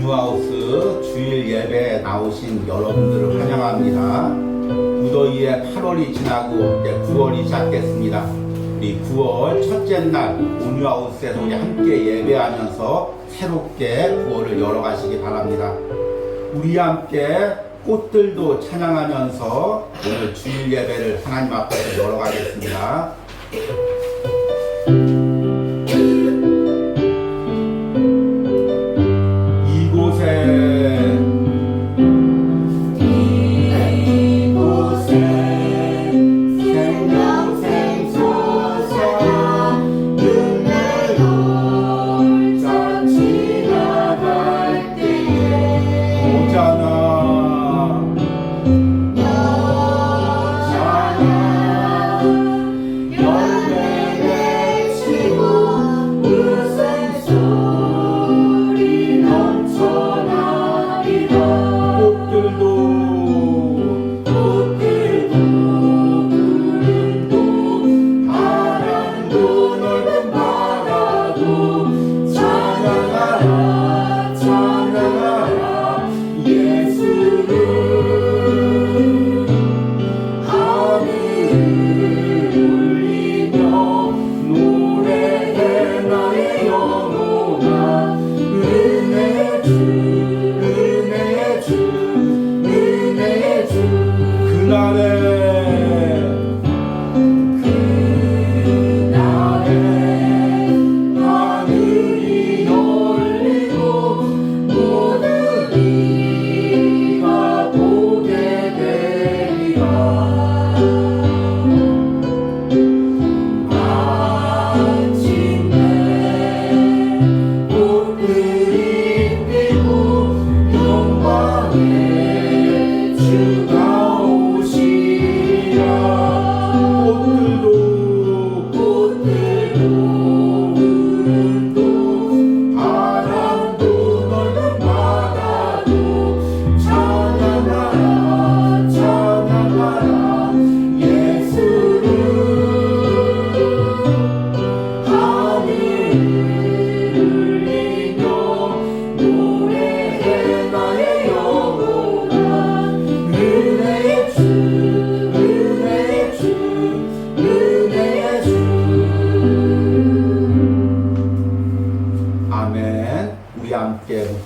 온유하우스 주일 예배에 나오신 여러분들을 환영합니다. 무더위에 8월이 지나고 이제 9월이 시작됐습니다. 우리 9월 첫째 날 온유하우스에서 우리 함께 예배하면서 새롭게 9월을 열어가시기 바랍니다. 우리 함께 꽃들도 찬양하면서 오늘 주일 예배를 하나님 앞에서 열어가겠습니다.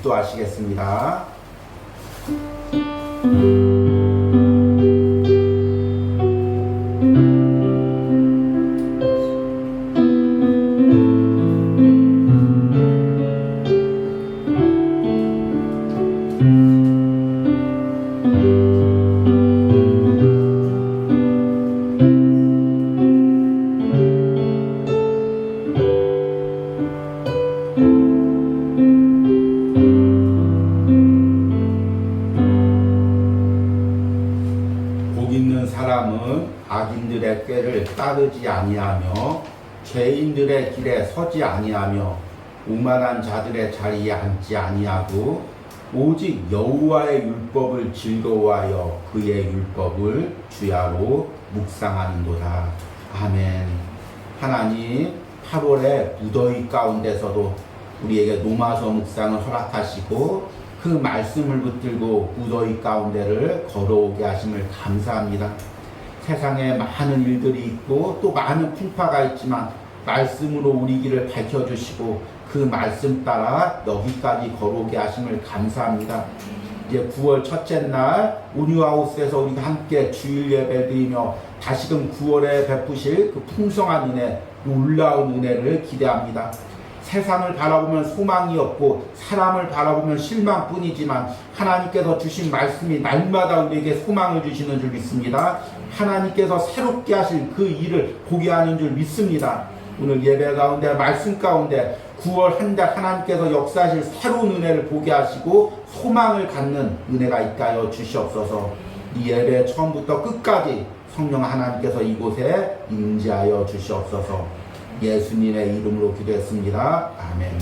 묵도하시겠습니다. 사람은 악인들의 꾀를 따르지 아니하며 죄인들의 길에 서지 아니하며 오만한 자들의 자리에 앉지 아니하고 오직 여호와의 율법을 즐거워하여 그의 율법을 주야로 묵상하는도다. 아멘. 하나님, 8월의 무더위 가운데서도 우리에게 노마서 묵상을 허락하시고 그 말씀을 붙들고 무더위 가운데를 걸어오게 하심을 감사합니다. 세상에 많은 일들이 있고 또 많은 풍파가 있지만 말씀으로 우리 길을 밝혀주시고 그 말씀 따라 여기까지 걸어오게 하심을 감사합니다. 이제 9월 첫째 날 온유하우스에서 우리가 함께 주일 예배를 드리며 다시금 9월에 베푸실 그 풍성한 은혜, 놀라운 은혜를 기대합니다. 세상을 바라보면 소망이 없고 사람을 바라보면 실망뿐이지만 하나님께서 주신 말씀이 날마다 우리에게 소망을 주시는 줄 믿습니다. 하나님께서 새롭게 하실 그 일을 보게 하는 줄 믿습니다. 오늘 예배 가운데 말씀 가운데 9월 한 달 하나님께서 역사하실 새로운 은혜를 보게 하시고 소망을 갖는 은혜가 있게 하여 주시옵소서. 이 예배 처음부터 끝까지 성령 하나님께서 이곳에 임재하여 주시옵소서. 예수님의 이름으로 기도했습니다. 아멘.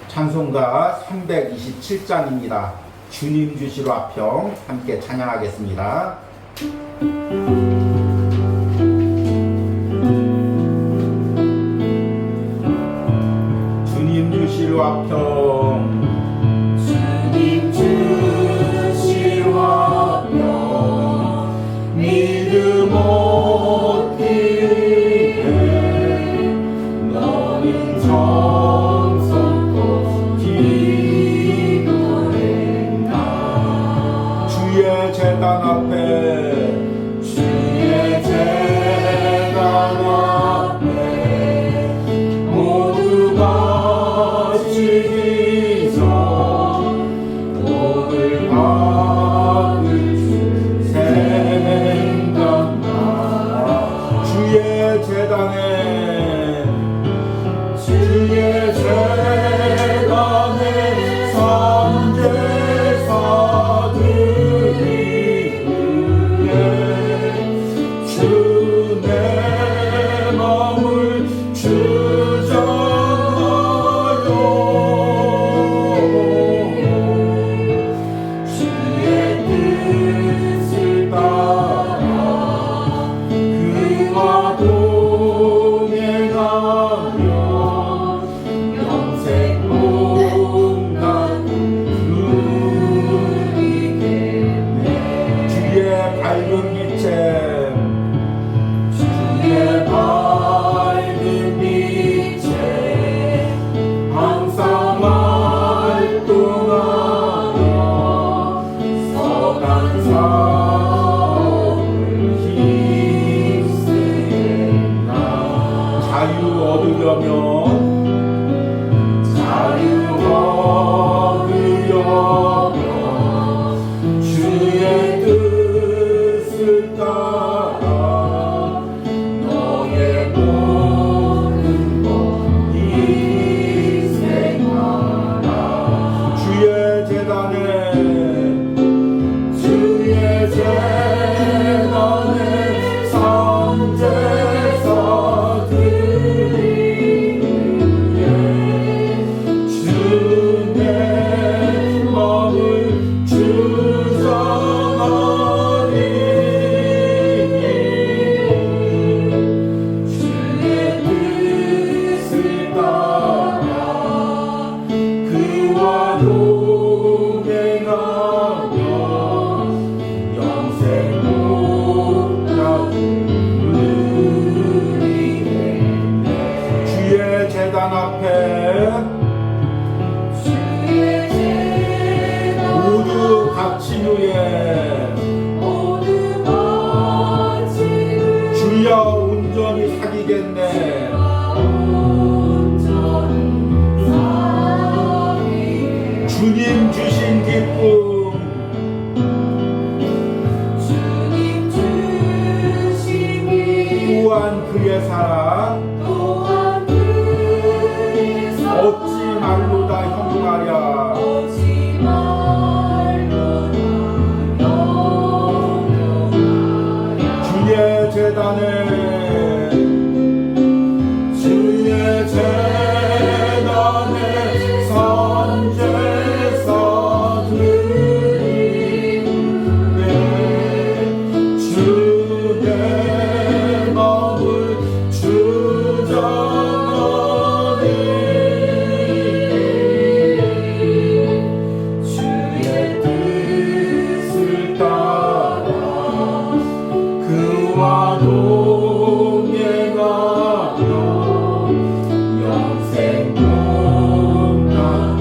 찬송가 327장입니다. 주님 주시로 화평 함께 찬양하겠습니다. 주님 주시로 주실 화평 주님 주실 화평 믿음 얻기에 너는 정성껏 기도했나. 주의 제단 앞에 주의 제단 앞에 모두 바치기 전 복을 받을 줄 생각나. 주의 제단에 주의 제단에 선제사들이 위해 주 내 마음을 주장하여 주의 뜻을 따라 그와 동행하며 영생 복난 누리겠네. 주의 밝은 빛에 주의 밝은 빛에 항상 활동하며 선한 사업을 힘쓰겠나. 자유 얻으려면 자유 얻으려면 주의 뜻을 따라 너의 모든 것 희생하라. 주의 제단에 주의 제단에 선제사들이 위해 주 내 마음을 주장하리. 주의 뜻을 따라 그와 동행하며 영생 복락을 누리겠네. 주의 제단 앞에 주의 제단 모두 갇힌 후에 모두 바치는 주여 온전히 사귀겠네. 온전히 사귀게. 주님 주신 기쁨 주님 주신 길 또한 그의 사랑 또한 그의 사랑 어찌 말로 다 형용하랴. 어찌 말로 다 형용하랴. 주의 제단에 주의 제단에 선제사들이 위해 주 내 마음을 주장하리. 주의 뜻을 따라 그와 동행하며 영생 복락을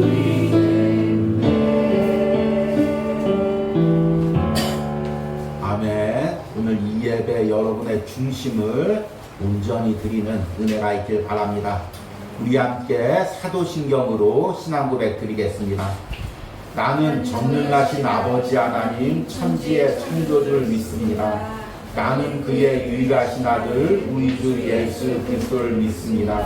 누리겠네. 아멘. 오늘 이 예배 여러분의 중심을 온전히 드리는 은혜가 있길 바랍니다. 우리 함께 사도신경으로 신앙 고백 드리겠습니다. 나는 전능하신 아버지 하나님 천지의 창조주를 믿습니다. 나는 그의 유일하신 아들 우리 주 예수 그리스도를 믿습니다.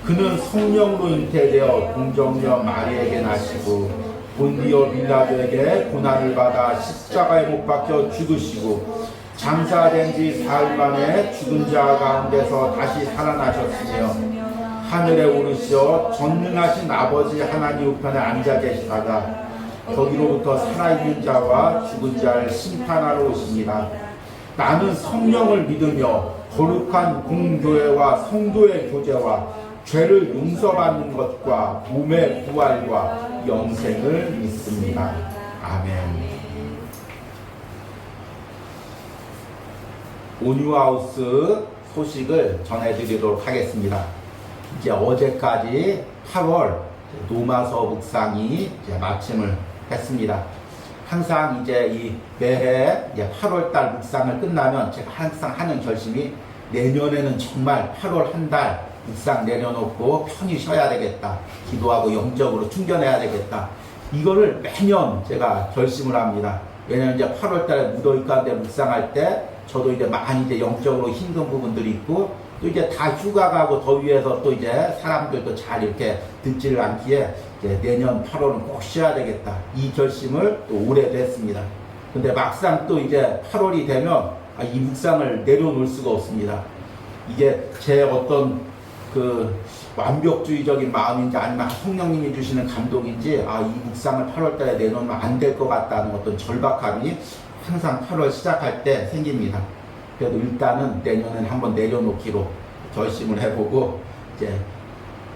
그는 성령으로 잉태되어 동정녀 마리에게 나시고 본디오 빌라도에게 고난을 받아 십자가에 못 박혀 죽으시고 장사된 지 사흘 만에 죽은 자 가운데서 다시 살아나셨으며 하늘에 오르시어 전능하신 아버지 하나님 우편에 앉아 계시다가 거기로부터 살아있는 자와 죽은 자를 심판하러 오십니다. 나는 성령을 믿으며 거룩한 공교회와 성도의 교제와 죄를 용서받는 것과 몸의 부활과 영생을 믿습니다. 아멘. 온유하우스 소식을 전해드리도록 하겠습니다. 이제 어제까지 8월 노마서 묵상이 이제 마침을 했습니다. 항상 이제 이 매해 이제 8월달 묵상을 끝나면 제가 항상 하는 결심이 내년에는 정말 8월 한 달 묵상 내려놓고 편히 쉬어야 되겠다. 기도하고 영적으로 충전해야 되겠다. 이거를 매년 제가 결심을 합니다. 왜냐면 이제 8월달에 무더위 가운데 묵상할 때 저도 이제 많이 이제 영적으로 힘든 부분들이 있고 또 이제 다 휴가 가고 더위에서 또 이제 사람들도 잘 이렇게 듣지를 않기에 이제 내년 8월은 꼭 쉬어야 되겠다. 이 결심을 또 오래도 했습니다. 근데 막상 또 이제 8월이 되면 이 묵상을 내려놓을 수가 없습니다. 이게 제 어떤 그 완벽주의적인 마음인지 아니면 성령님이 주시는 감동인지 이 묵상을 8월달에 내놓으면 안 될 것 같다는 어떤 절박함이 항상 8월 시작할 때 생깁니다. 그래도 일단은 내년엔 한번 내려놓기로 결심을 해보고 이제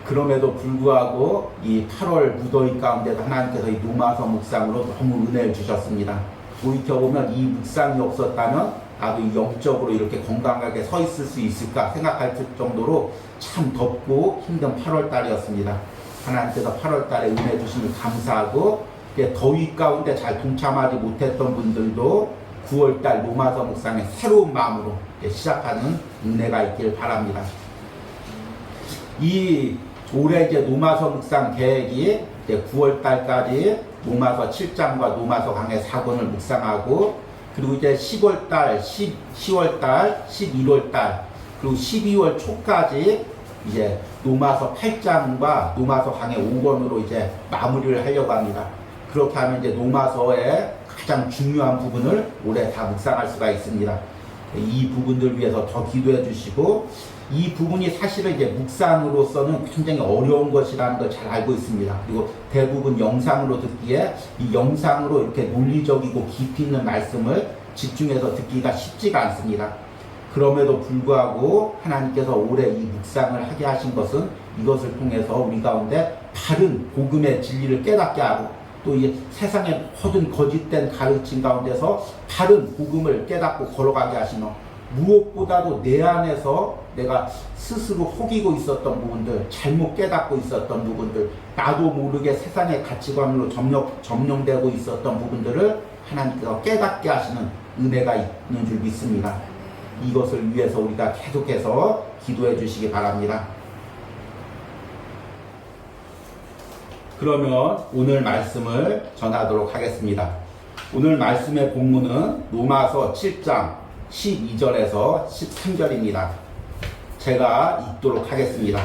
그럼에도 불구하고 이 8월 무더위 가운데도 하나님께서 이 노마서 묵상으로 너무 은혜를 주셨습니다. 돌이켜보면 이 묵상이 없었다면 나도 영적으로 이렇게 건강하게 서 있을 수 있을까 생각할 정도로 참 덥고 힘든 8월 달이었습니다. 하나님께서 8월 달에 은혜 주심을 감사하고 더위 가운데 잘 동참하지 못했던 분들도 9월 달 노마서 묵상의 새로운 마음으로 시작하는 은혜가 있길 바랍니다. 이 올해 이제 노마서 묵상 계획이 이제 9월 달까지 노마서 7장과 노마서 강의 4권을 묵상하고 그리고 이제 10월 달, 10월 달, 11월 달, 그리고 12월 초까지 이제 노마서 8장과 노마서 강의 5권으로 이제 마무리를 하려고 합니다. 그렇게 하면 이제 노마서의 가장 중요한 부분을 올해 다 묵상할 수가 있습니다. 이 부분들 위해서 더 기도해 주시고, 이 부분이 사실은 이제 묵상으로서는 굉장히 어려운 것이라는 걸 잘 알고 있습니다. 그리고 대부분 영상으로 듣기에 이 영상으로 이렇게 논리적이고 깊이 있는 말씀을 집중해서 듣기가 쉽지가 않습니다. 그럼에도 불구하고 하나님께서 올해 이 묵상을 하게 하신 것은 이것을 통해서 우리 가운데 바른 복음의 진리를 깨닫게 하고 또 이 세상의 모든 거짓된 가르침 가운데서 바른 복음을 깨닫고 걸어가게 하시며, 무엇보다도 내 안에서 내가 스스로 속이고 있었던 부분들, 잘못 깨닫고 있었던 부분들, 나도 모르게 세상의 가치관으로 점령되고 있었던 부분들을 하나님께서 깨닫게 하시는 은혜가 있는 줄 믿습니다. 이것을 위해서 우리가 계속해서 기도해 주시기 바랍니다. 그러면 오늘 말씀을 전하도록 하겠습니다. 오늘 말씀의 본문은 로마서 7장 12절에서 13절입니다. 제가 읽도록 하겠습니다.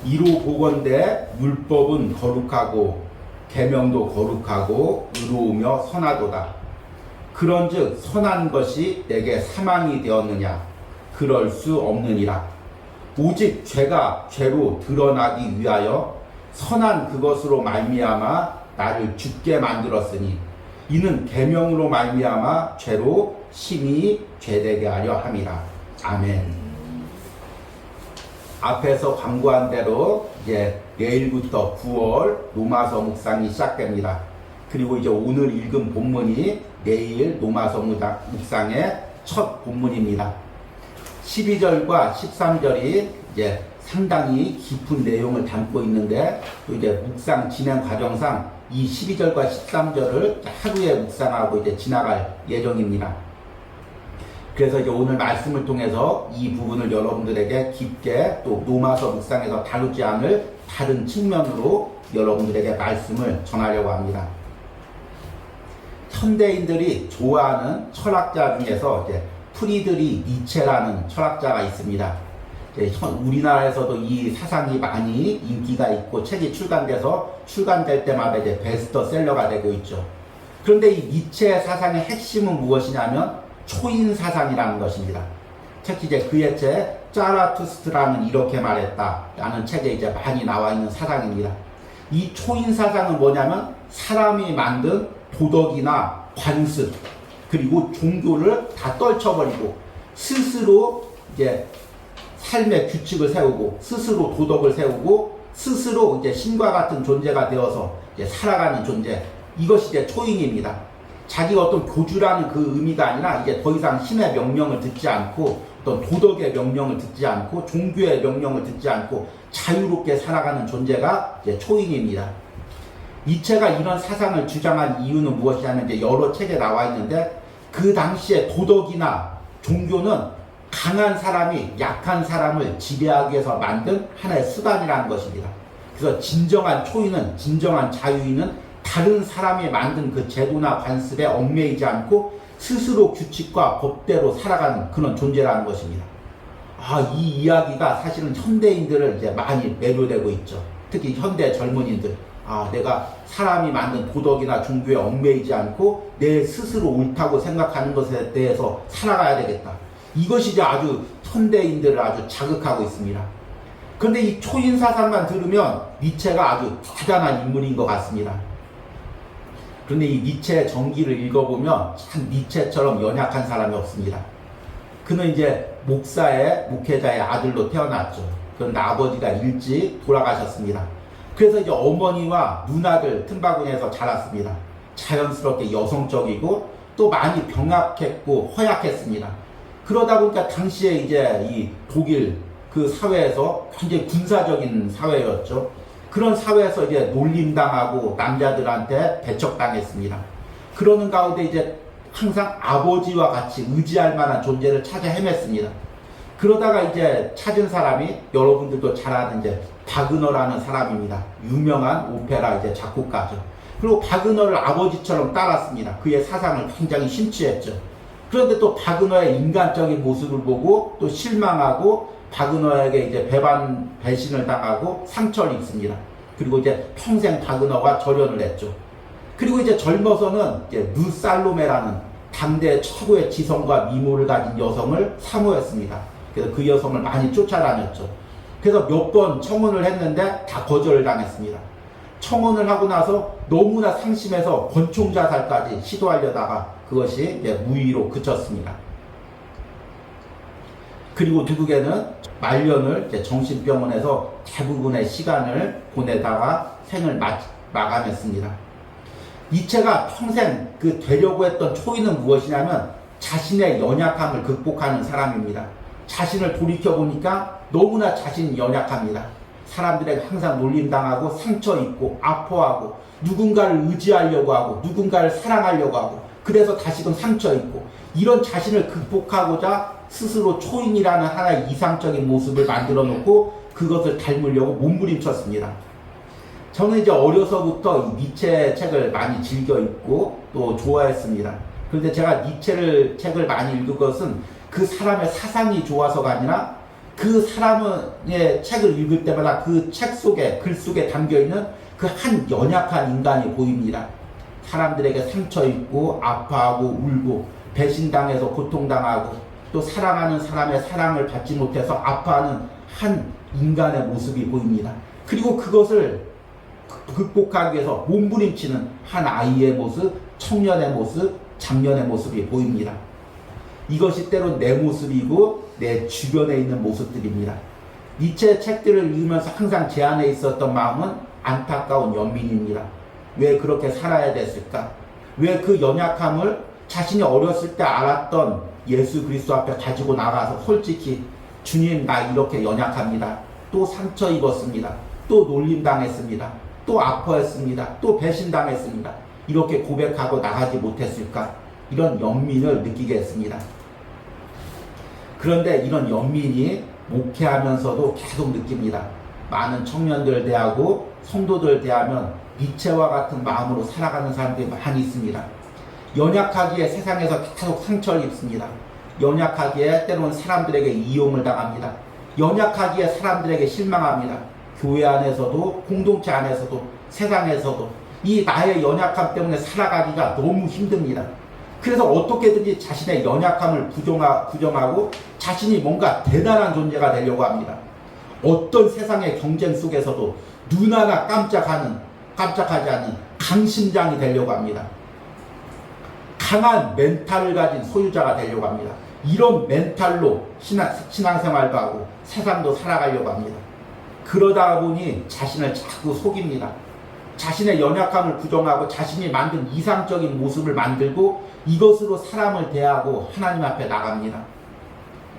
이로 보건대 율법은 거룩하고 계명도 거룩하고 의로우며 선하도다. 그런즉 선한 것이 내게 사망이 되었느냐? 그럴 수 없느니라. 오직 죄가 죄로 드러나기 위하여 선한 그것으로 말미암아 나를 죽게 만들었으니 이는 계명으로 말미암아 죄로 심히 죄되게 하려 함이라. 아멘. 앞에서 광고한 대로 이제 내일부터 9월 로마서 묵상이 시작됩니다. 그리고 이제 오늘 읽은 본문이 내일 로마서 묵상의 첫 본문입니다. 12절과 13절이 이제 상당히 깊은 내용을 담고 있는데, 또 이제 묵상 진행 과정상 이 12절과 13절을 하루에 묵상하고 이제 지나갈 예정입니다. 그래서 이제 오늘 말씀을 통해서 이 부분을 여러분들에게 깊게 또 로마서 묵상에서 다루지 않을 다른 측면으로 여러분들에게 말씀을 전하려고 합니다. 현대인들이 좋아하는 철학자 중에서 이제 프리드리 니체라는 철학자가 있습니다. 우리나라에서도 이 사상이 많이 인기가 있고 책이 출간될 때마다 이제 베스트셀러가 되고 있죠. 그런데 이 니체의 사상의 핵심은 무엇이냐면 초인 사상이라는 것입니다. 특히 이제 그의 책 짜라투스트라는 이렇게 말했다라는 책에 이제 많이 나와 있는 사상입니다. 이 초인 사상은 뭐냐면 사람이 만든 도덕이나 관습 그리고 종교를 다 떨쳐버리고 스스로 이제 삶의 규칙을 세우고 스스로 도덕을 세우고 스스로 이제 신과 같은 존재가 되어서 이제 살아가는 존재, 이것이 이제 초인입니다. 자기가 어떤 교주라는 그 의미가 아니라 이제 더 이상 신의 명령을 듣지 않고 어떤 도덕의 명령을 듣지 않고 종교의 명령을 듣지 않고 자유롭게 살아가는 존재가 이제 초인입니다. 니체가 이런 사상을 주장한 이유는 무엇이냐면 이제 여러 책에 나와 있는데, 그 당시에 도덕이나 종교는 강한 사람이 약한 사람을 지배하기 위해서 만든 하나의 수단이라는 것입니다. 그래서 진정한 초인은, 진정한 자유인은 다른 사람이 만든 그 제도나 관습에 얽매이지 않고 스스로 규칙과 법대로 살아가는 그런 존재라는 것입니다. 이 이야기가 사실은 현대인들을 이제 많이 매료되고 있죠. 특히 현대 젊은이들. 내가 사람이 만든 도덕이나 종교에 얽매이지 않고 내 스스로 옳다고 생각하는 것에 대해서 살아가야 되겠다. 이것이 이제 아주 현대인들을 아주 자극하고 있습니다. 그런데 이 초인 사상만 들으면 니체가 아주 대단한 인물인 것 같습니다. 그런데 이 니체의 전기를 읽어보면 참 니체처럼 연약한 사람이 없습니다. 그는 이제 목회자의 아들로 태어났죠. 그런데 아버지가 일찍 돌아가셨습니다. 그래서 이제 어머니와 누나들 틈바구니에서 자랐습니다. 자연스럽게 여성적이고 또 많이 병약했고 허약했습니다. 그러다 보니까 당시에 이제 이 독일 그 사회에서 굉장히 군사적인 사회였죠. 그런 사회에서 이제 놀림당하고 남자들한테 배척당했습니다. 그러는 가운데 이제 항상 아버지와 같이 의지할 만한 존재를 찾아 헤맸습니다. 그러다가 이제 찾은 사람이 여러분들도 잘 아는 이제 바그너라는 사람입니다. 유명한 오페라 이제 작곡가죠. 그리고 바그너를 아버지처럼 따랐습니다. 그의 사상을 굉장히 심취했죠. 그런데 또 바그너의 인간적인 모습을 보고 또 실망하고 바그너에게 이제 배신을 당하고 상처를 입습니다. 그리고 이제 평생 바그너와 절연을 했죠. 그리고 이제 젊어서는 이제 르살로메라는 당대 최고의 지성과 미모를 가진 여성을 사모했습니다. 그래서 그 여성을 많이 쫓아다녔죠. 그래서 몇 번 청혼을 했는데 다 거절을 당했습니다. 청혼을 하고 나서 너무나 상심해서 권총 자살까지 시도하려다가 그것이 이제 무의로 그쳤습니다. 그리고 결국에는 말년을 이제 정신병원에서 대부분의 시간을 보내다가 생을 마감했습니다. 니체가 평생 그 되려고 했던 초인은 무엇이냐면 자신의 연약함을 극복하는 사람입니다. 자신을 돌이켜보니까 너무나 자신이 연약합니다. 사람들에게 항상 놀림당하고 상처 입고 아파하고 누군가를 의지하려고 하고 누군가를 사랑하려고 하고 그래서 다시금 상처 입고 이런 자신을 극복하고자 스스로 초인이라는 하나의 이상적인 모습을 만들어 놓고 그것을 닮으려고 몸부림쳤습니다. 저는 이제 어려서부터 이 니체 책을 많이 즐겨 읽고 또 좋아했습니다. 그런데 제가 니체 책을 많이 읽은 것은 그 사람의 사상이 좋아서가 아니라 그 사람의 책을 읽을 때마다 그 책 속에, 글 속에 담겨있는 그 한 연약한 인간이 보입니다. 사람들에게 상처 입고 아파하고 울고 배신당해서 고통당하고 또 사랑하는 사람의 사랑을 받지 못해서 아파하는 한 인간의 모습이 보입니다. 그리고 그것을 극복하기 위해서 몸부림치는 한 아이의 모습, 청년의 모습, 장년의 모습이 보입니다. 이것이 때론 내 모습이고 내 주변에 있는 모습들입니다. 니체의 책들을 읽으면서 항상 제 안에 있었던 마음은 안타까운 연민입니다. 왜 그렇게 살아야 됐을까? 왜 그 연약함을 자신이 어렸을 때 알았던 예수 그리스도 앞에 가지고 나가서 솔직히 주님 나 이렇게 연약합니다. 또 상처 입었습니다. 또 놀림당했습니다. 또 아파했습니다. 또 배신당했습니다. 이렇게 고백하고 나가지 못했을까? 이런 연민을 느끼게 했습니다. 그런데 이런 연민이 목회하면서도 계속 느낍니다. 많은 청년들 대하고 성도들 대하면 니체와 같은 마음으로 살아가는 사람들이 많이 있습니다. 연약하기에 세상에서 계속 상처를 입습니다. 연약하기에 때로는 사람들에게 이용을 당합니다. 연약하기에 사람들에게 실망합니다. 교회 안에서도 공동체 안에서도 세상에서도 이 나의 연약함 때문에 살아가기가 너무 힘듭니다. 그래서 어떻게든지 자신의 연약함을 부정하고 자신이 뭔가 대단한 존재가 되려고 합니다. 어떤 세상의 경쟁 속에서도 눈 하나 깜짝하지 않는 강심장이 되려고 합니다. 강한 멘탈을 가진 소유자가 되려고 합니다. 이런 멘탈로 신앙생활도 하고 세상도 살아가려고 합니다. 그러다 보니 자신을 자꾸 속입니다. 자신의 연약함을 부정하고 자신이 만든 이상적인 모습을 만들고 이것으로 사람을 대하고 하나님 앞에 나갑니다.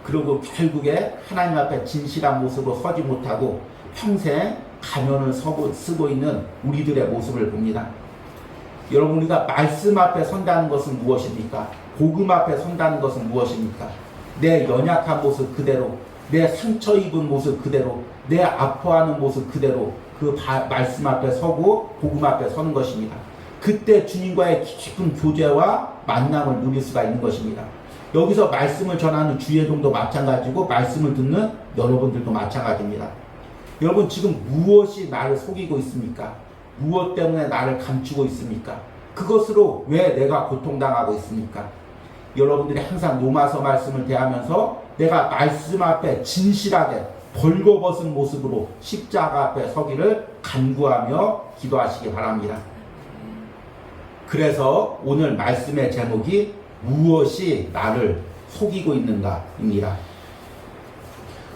그리고 결국에 하나님 앞에 진실한 모습으로 서지 못하고 평생 가면을 쓰고 있는 우리들의 모습을 봅니다. 여러분, 우리가 말씀 앞에 선다는 것은 무엇입니까? 복음 앞에 선다는 것은 무엇입니까? 내 연약한 모습 그대로, 내 상처 입은 모습 그대로, 내 아파하는 모습 그대로 그 말씀 앞에 서고 복음 앞에 서는 것입니다. 그때 주님과의 깊은 교제와 만남을 누릴 수가 있는 것입니다. 여기서 말씀을 전하는 주예종도 마찬가지고 말씀을 듣는 여러분들도 마찬가지입니다. 여러분, 지금 무엇이 나를 속이고 있습니까? 무엇 때문에 나를 감추고 있습니까? 그것으로 왜 내가 고통당하고 있습니까? 여러분들이 항상 로마서 말씀을 대하면서 내가 말씀 앞에 진실하게 벌거벗은 모습으로 십자가 앞에 서기를 간구하며 기도하시기 바랍니다. 그래서 오늘 말씀의 제목이 무엇이 나를 속이고 있는가입니다.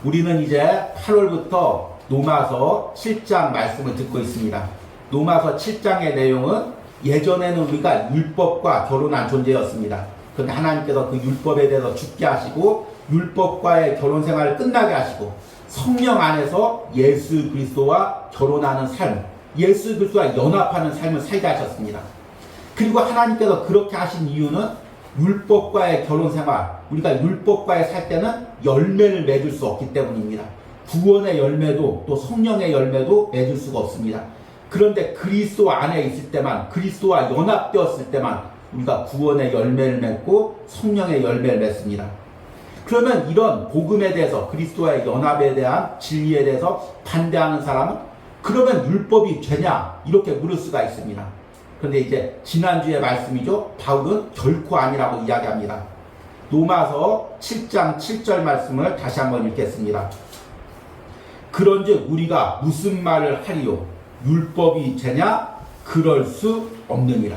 우리는 이제 8월부터 로마서 7장 말씀을 듣고 있습니다. 로마서 7장의 내용은 예전에는 우리가 율법과 결혼한 존재였습니다. 그런데 하나님께서 그 율법에 대해서 죽게 하시고 율법과의 결혼 생활을 끝나게 하시고 성령 안에서 예수 그리스도와 결혼하는 삶, 예수 그리스도와 연합하는 삶을 살게 하셨습니다. 그리고 하나님께서 그렇게 하신 이유는 율법과의 결혼 생활, 우리가 율법과의 살 때는 열매를 맺을 수 없기 때문입니다. 구원의 열매도 또 성령의 열매도 맺을 수가 없습니다. 그런데 그리스도 안에 있을 때만, 그리스도와 연합되었을 때만 우리가 구원의 열매를 맺고 성령의 열매를 맺습니다. 그러면 이런 복음에 대해서, 그리스도와의 연합에 대한 진리에 대해서 반대하는 사람은 그러면 율법이 죄냐? 이렇게 물을 수가 있습니다. 그런데 이제 지난주의 말씀이죠. 바울은 결코 아니라고 이야기합니다. 로마서 7장 7절 말씀을 다시 한번 읽겠습니다. 그런즉 우리가 무슨 말을 하리요? 율법이 죄냐? 그럴 수 없느니라.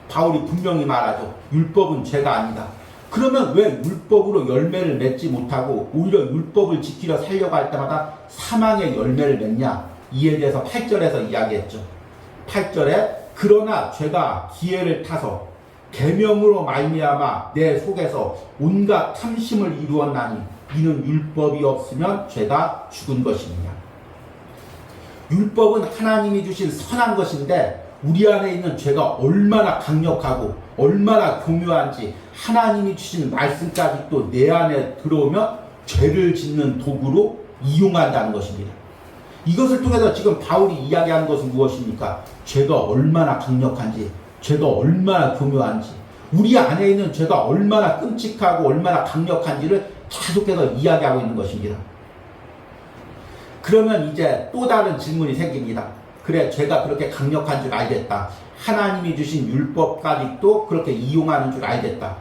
바울이 분명히 말하죠. 율법은 죄가 아니다. 그러면 왜 율법으로 열매를 맺지 못하고 오히려 율법을 지키려 살려고 할 때마다 사망의 열매를 맺냐? 이에 대해서 8절에서 이야기했죠. 8절에 그러나 죄가 기회를 타서 계명으로 말미암아 내 속에서 온갖 탐심을 이루었나니 이는 율법이 없으면 죄가 죽은 것이니라. 율법은 하나님이 주신 선한 것인데 우리 안에 있는 죄가 얼마나 강력하고 얼마나 교묘한지 하나님이 주신 말씀까지 또 내 안에 들어오면 죄를 짓는 도구로 이용한다는 것입니다. 이것을 통해서 지금 바울이 이야기하는 것은 무엇입니까? 죄가 얼마나 강력한지, 죄가 얼마나 교묘한지, 우리 안에 있는 죄가 얼마나 끔찍하고 얼마나 강력한지를 계속해서 이야기하고 있는 것입니다. 그러면 이제 또 다른 질문이 생깁니다. 그래, 죄가 그렇게 강력한 줄 알겠다. 하나님이 주신 율법까지 또 그렇게 이용하는 줄 알겠다.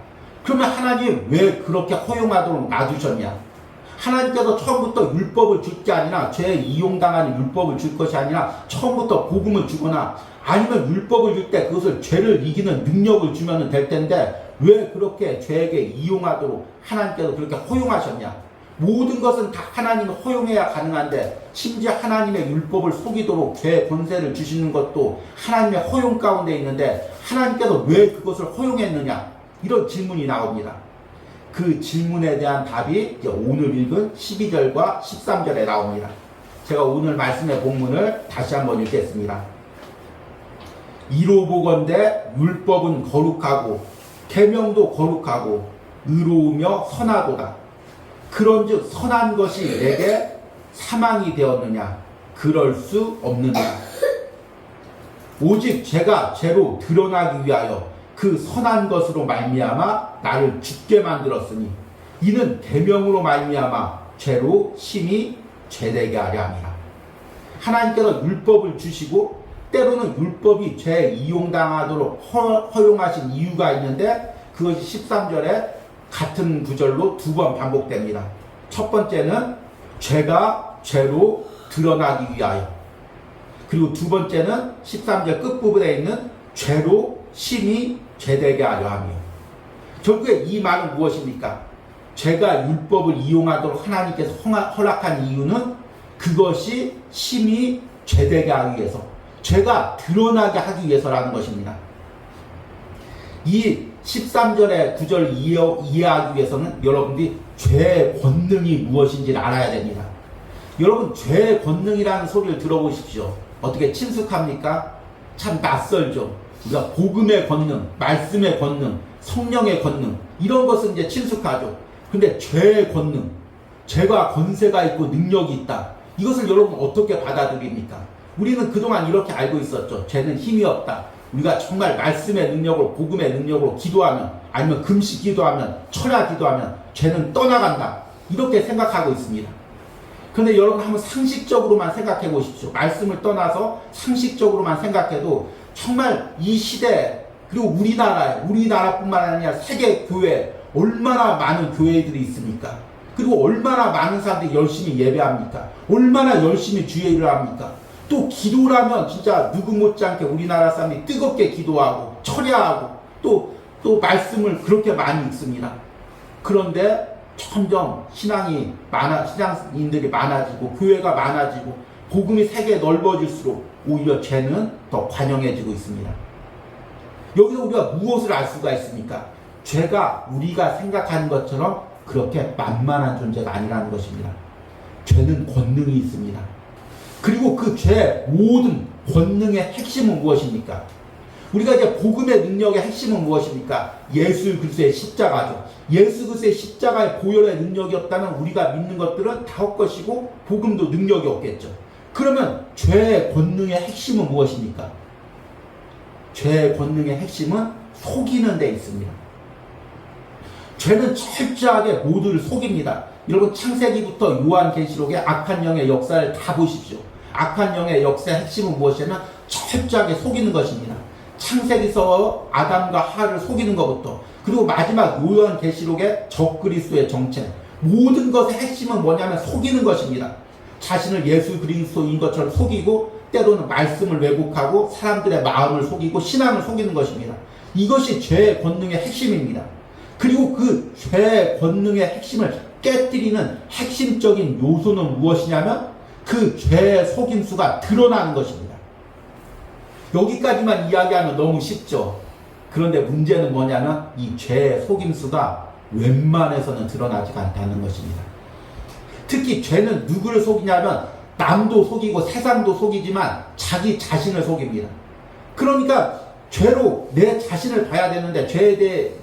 그러면 하나님이 왜 그렇게 허용하도록 놔두셨냐? 하나님께서 처음부터 율법을 줄 게 아니라 죄에 이용당하는 율법을 줄 것이 아니라 처음부터 복음을 주거나 아니면 율법을 줄 때 그것을 죄를 이기는 능력을 주면 될 텐데 왜 그렇게 죄에게 이용하도록 하나님께서 그렇게 허용하셨냐? 모든 것은 다 하나님이 허용해야 가능한데 심지어 하나님의 율법을 속이도록 죄의 권세를 주시는 것도 하나님의 허용 가운데 있는데 하나님께서 왜 그것을 허용했느냐? 이런 질문이 나옵니다. 그 질문에 대한 답이 이제 오늘 읽은 12절과 13절에 나옵니다. 제가 오늘 말씀의 본문을 다시 한번 읽겠습니다. 이로 보건대 율법은 거룩하고 계명도 거룩하고 의로우며 선하도다. 그런즉 선한 것이 내게 사망이 되었느냐? 그럴 수 없느냐? 오직 죄가 죄로 드러나기 위하여 그 선한 것으로 말미암아 나를 죽게 만들었으니 이는 계명으로 말미암아 죄로 심히 죄되게 하려 함이라. 하나님께서 율법을 주시고 때로는 율법이 죄에 이용당하도록 허용하신 이유가 있는데 그것이 13절에 같은 구절로 두 번 반복됩니다. 첫 번째는 죄가 죄로 드러나기 위하여, 그리고 두 번째는 13절 끝부분에 있는 죄로 심히 죄되게 하려 하며. 결국에 이 말은 무엇입니까? 죄가 율법을 이용하도록 하나님께서 허락한 이유는 그것이 심히 죄되게 하기 위해서, 죄가 드러나게 하기 위해서라는 것입니다. 이 13절의 9절 이해하기 위해서는 여러분들이 죄의 권능이 무엇인지를 알아야 됩니다. 여러분, 죄의 권능이라는 소리를 들어보십시오. 어떻게 친숙합니까? 참 낯설죠. 우리가 복음의 권능, 말씀의 권능, 성령의 권능, 이런 것은 이제 친숙하죠. 근데 죄의 권능, 죄가 권세가 있고 능력이 있다. 이것을 여러분 어떻게 받아들입니까? 우리는 그동안 이렇게 알고 있었죠. 죄는 힘이 없다. 우리가 정말 말씀의 능력으로, 복음의 능력으로 기도하면, 아니면 금식 기도하면, 철야 기도하면 죄는 떠나간다. 이렇게 생각하고 있습니다. 그런데 여러분 한번 상식적으로만 생각해 보십시오. 말씀을 떠나서 상식적으로만 생각해도 정말 이 시대, 그리고 우리나라뿐만 아니라 세계 교회, 얼마나 많은 교회들이 있습니까? 그리고 얼마나 많은 사람들이 열심히 예배합니까? 얼마나 열심히 주일을 합니까? 또 기도라면 진짜 누구 못지않게 우리나라 사람들이 뜨겁게 기도하고 철야하고 또 말씀을 그렇게 많이 읽습니다. 그런데 점점 신앙인들이 많아지고 교회가 많아지고 복음이 세계에 넓어질수록 오히려 죄는 더 관영해지고 있습니다. 여기서 우리가 무엇을 알 수가 있습니까? 죄가 우리가 생각하는 것처럼 그렇게 만만한 존재가 아니라는 것입니다. 죄는 권능이 있습니다. 그리고 그 죄의 모든 권능의 핵심은 무엇입니까? 우리가 이제 복음의 능력의 핵심은 무엇입니까? 예수 그리스도의 십자가죠. 예수 그리스도의 십자가의 보혈의 능력이 없다면 우리가 믿는 것들은 다 헛것이고 복음도 능력이 없겠죠. 그러면 죄의 권능의 핵심은 무엇입니까? 죄의 권능의 핵심은 속이는 데 있습니다. 죄는 철저하게 모두를 속입니다. 여러분 창세기부터 요한계시록의 악한 영의 역사를 다 보십시오. 악한 영의 역사의 핵심은 무엇이냐면 철저하게 속이는 것입니다. 창세기서 아담과 하와를 속이는 것부터, 그리고 마지막 요한계시록의 적그리스도의 정체, 모든 것의 핵심은 뭐냐면 속이는 것입니다. 자신을 예수 그리스도인 것처럼 속이고 때로는 말씀을 왜곡하고 사람들의 마음을 속이고 신앙을 속이는 것입니다. 이것이 죄의 권능의 핵심입니다. 그리고 그 죄의 권능의 핵심을 깨뜨리는 핵심적인 요소는 무엇이냐면 그 죄의 속임수가 드러나는 것입니다. 여기까지만 이야기하면 너무 쉽죠. 그런데 문제는 뭐냐면 이 죄의 속임수가 웬만해서는 드러나지가 않다는 것입니다. 특히 죄는 누구를 속이냐면 남도 속이고 세상도 속이지만 자기 자신을 속입니다. 그러니까 죄로 내 자신을 봐야 되는데,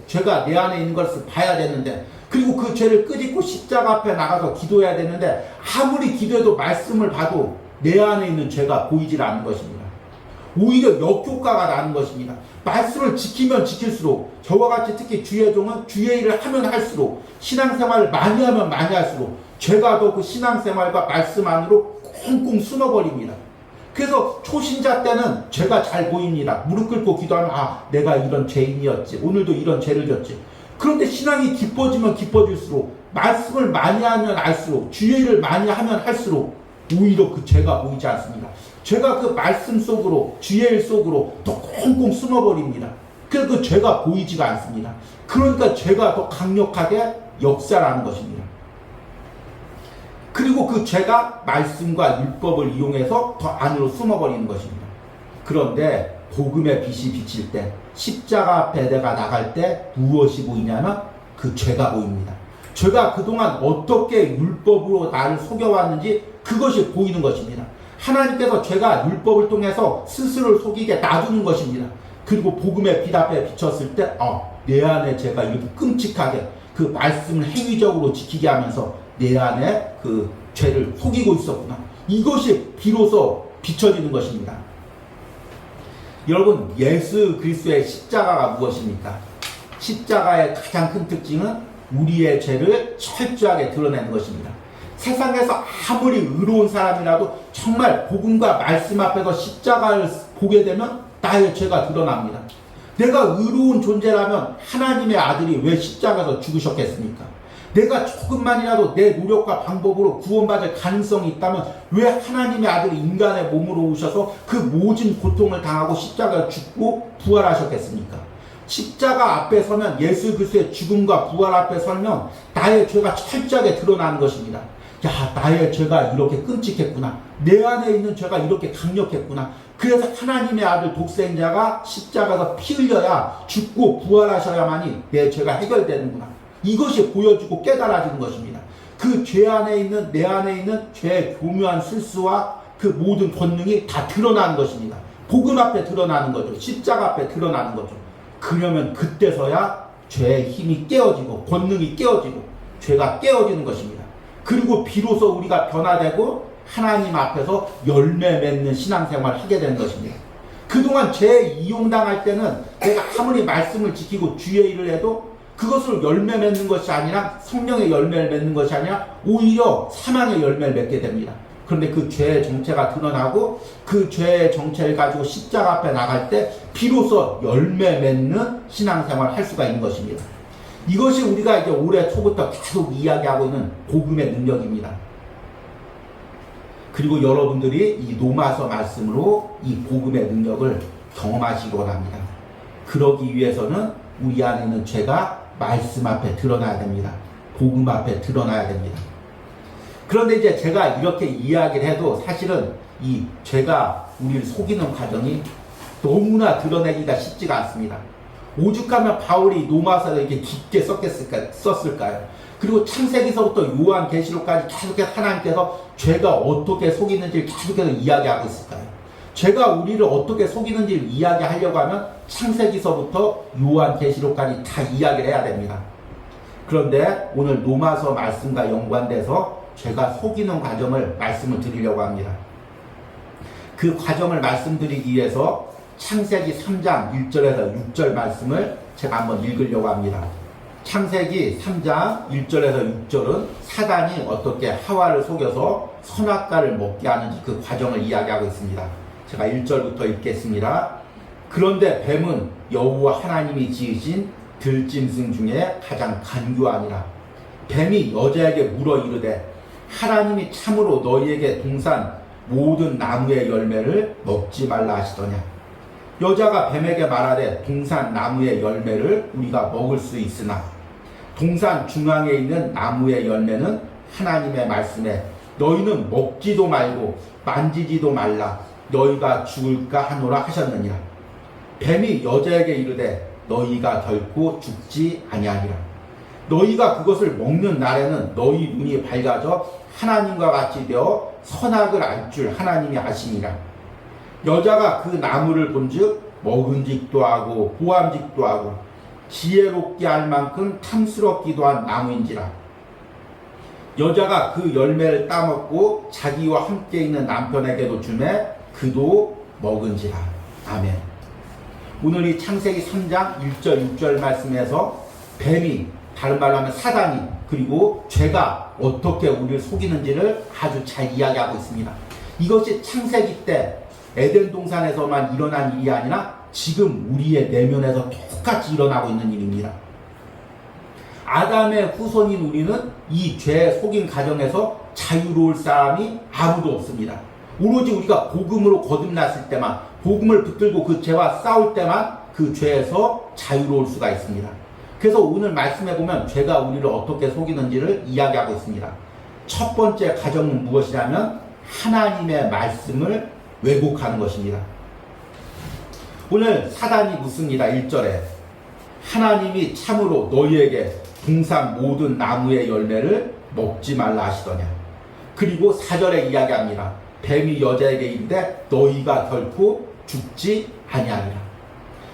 죄가 내 안에 있는 것을 봐야 되는데, 그리고 그 죄를 끄집고 십자가 앞에 나가서 기도해야 되는데, 아무리 기도해도 말씀을 봐도 내 안에 있는 죄가 보이질 않는 것입니다. 오히려 역효과가 나는 것입니다. 말씀을 지키면 지킬수록, 저와 같이 특히 주의 종은 주의 일을 하면 할수록, 신앙생활을 많이 하면 많이 할수록 죄가 더 그 신앙생활과 말씀 안으로 꽁꽁 숨어버립니다. 그래서 초신자 때는 죄가 잘 보입니다. 무릎 꿇고 기도하면 내가 이런 죄인이었지, 오늘도 이런 죄를 졌지. 그런데 신앙이 깊어지면 깊어질수록, 말씀을 많이 하면 할수록, 주의 일을 많이 하면 할수록 오히려 그 죄가 보이지 않습니다. 죄가 그 말씀 속으로, 주의 일 속으로 더 꽁꽁 숨어버립니다. 그래서 그 죄가 보이지가 않습니다. 그러니까 죄가 더 강력하게 역사라는 것입니다. 그리고 그 죄가 말씀과 율법을 이용해서 더 안으로 숨어버리는 것입니다. 그런데 복음의 빛이 비칠 때, 십자가 앞에 내가 나갈 때 무엇이 보이냐면 그 죄가 보입니다. 죄가 그동안 어떻게 율법으로 나를 속여왔는지 그것이 보이는 것입니다. 하나님께서 죄가 율법을 통해서 스스로를 속이게 놔두는 것입니다. 그리고 복음의 빛 앞에 비쳤을 때 내 안에 죄가 이렇게 끔찍하게 그 말씀을 행위적으로 지키게 하면서 내 안에 그 죄를 속이고 있었구나. 이것이 비로소 비춰지는 것입니다. 여러분, 예수 그리스도의 십자가가 무엇입니까? 십자가의 가장 큰 특징은 우리의 죄를 철저하게 드러내는 것입니다. 세상에서 아무리 의로운 사람이라도 정말 복음과 말씀 앞에서 십자가를 보게 되면 나의 죄가 드러납니다. 내가 의로운 존재라면 하나님의 아들이 왜 십자가에서 죽으셨겠습니까? 내가 조금만이라도 내 노력과 방법으로 구원받을 가능성이 있다면 왜 하나님의 아들이 인간의 몸으로 오셔서 그 모진 고통을 당하고 십자가에 죽고 부활하셨겠습니까? 십자가 앞에 서면, 예수 그리스도의 죽음과 부활 앞에 서면 나의 죄가 철저하게 드러나는 것입니다. 야, 나의 죄가 이렇게 끔찍했구나. 내 안에 있는 죄가 이렇게 강력했구나. 그래서 하나님의 아들 독생자가 십자가에서 피 흘려야 죽고 부활하셔야만이 내 죄가 해결되는구나. 이것이 보여주고 깨달아지는 것입니다. 그 죄 안에 있는, 내 안에 있는 죄의 교묘한 실수와 그 모든 권능이 다 드러나는 것입니다. 복음 앞에 드러나는 거죠. 십자가 앞에 드러나는 거죠. 그러면 그때서야 죄의 힘이 깨어지고 권능이 깨어지고 죄가 깨어지는 것입니다. 그리고 비로소 우리가 변화되고 하나님 앞에서 열매 맺는 신앙생활을 하게 되는 것입니다. 그동안 죄에 이용당할 때는 내가 아무리 말씀을 지키고 주의 일을 해도 그것을 열매 맺는 것이 아니라, 성령의 열매를 맺는 것이 아니라 오히려 사망의 열매를 맺게 됩니다. 그런데 그 죄의 정체가 드러나고 그 죄의 정체를 가지고 십자가 앞에 나갈 때 비로소 열매 맺는 신앙생활을 할 수가 있는 것입니다. 이것이 우리가 이제 올해 초부터 계속 이야기하고 있는 복음의 능력입니다. 그리고 여러분들이 이 로마서 말씀으로 이 복음의 능력을 경험하시기 원합니다. 그러기 위해서는 우리 안에 있는 죄가 말씀 앞에 드러나야 됩니다. 복음 앞에 드러나야 됩니다. 그런데 이제 제가 이렇게 이야기를 해도 사실은 이 죄가 우리를 속이는 과정이 너무나 드러내기가 쉽지가 않습니다. 오죽하면 바울이 로마서를 이렇게 깊게 썼을까요? 그리고 창세기서부터 요한계시록까지 계속해서 하나님께서 죄가 어떻게 속이는지를 계속해서 이야기하고 있을까요? 죄가 우리를 어떻게 속이는지를 이야기하려고 하면 창세기서부터 요한계시록까지 다 이야기를 해야 됩니다. 그런데 오늘 로마서 말씀과 연관돼서 죄가 속이는 과정을 말씀을 드리려고 합니다. 그 과정을 말씀드리기 위해서 창세기 3장 1절에서 6절 말씀을 제가 한번 읽으려고 합니다. 창세기 3장 1절에서 6절은 사단이 어떻게 하와를 속여서 선악과를 먹게 하는지 그 과정을 이야기하고 있습니다. 제가 1절부터 읽겠습니다. 그런데 뱀은 여호와 하나님이 지으신 들짐승 중에 가장 간교하니라. 뱀이 여자에게 물어 이르되 하나님이 참으로 너희에게 동산 모든 나무의 열매를 먹지 말라 하시더냐. 여자가 뱀에게 말하되 동산 나무의 열매를 우리가 먹을 수 있으나 동산 중앙에 있는 나무의 열매는 하나님의 말씀에 너희는 먹지도 말고 만지지도 말라 너희가 죽을까 하노라 하셨느니라. 뱀이 여자에게 이르되 너희가 결코 죽지 아니하리라. 너희가 그것을 먹는 날에는 너희 눈이 밝아져 하나님과 같이 되어 선악을 알 줄 하나님이 아시니라. 여자가 그 나무를 본즉 먹은직도 하고 보암직도 하고 지혜롭게 할 만큼 탐스럽기도 한 나무인지라. 여자가 그 열매를 따먹고 자기와 함께 있는 남편에게도 주매 그도 먹은지라. 아멘. 오늘 이 창세기 3장 1절 6절 말씀에서 뱀이, 다른 말로 하면 사단이, 그리고 죄가 어떻게 우리를 속이는지를 아주 잘 이야기하고 있습니다. 이것이 창세기 때 에덴 동산에서만 일어난 일이 아니라 지금 우리의 내면에서 똑같이 일어나고 있는 일입니다. 아담의 후손인 우리는 이 죄에 속인 가정에서 자유로울 사람이 아무도 없습니다. 오로지 우리가 복음으로 거듭났을 때만, 복음을 붙들고 그 죄와 싸울 때만 그 죄에서 자유로울 수가 있습니다. 그래서 오늘 말씀해 보면 죄가 우리를 어떻게 속이는지를 이야기하고 있습니다. 첫 번째 가정은 무엇이냐면 하나님의 말씀을 왜곡하는 것입니다. 오늘 사단이 묻습니다. 1절에 하나님이 참으로 너희에게 동산 모든 나무의 열매를 먹지 말라 하시더냐. 그리고 4절에 이야기합니다. 뱀이 여자에게 이르되 너희가 결코 죽지 아니하리라.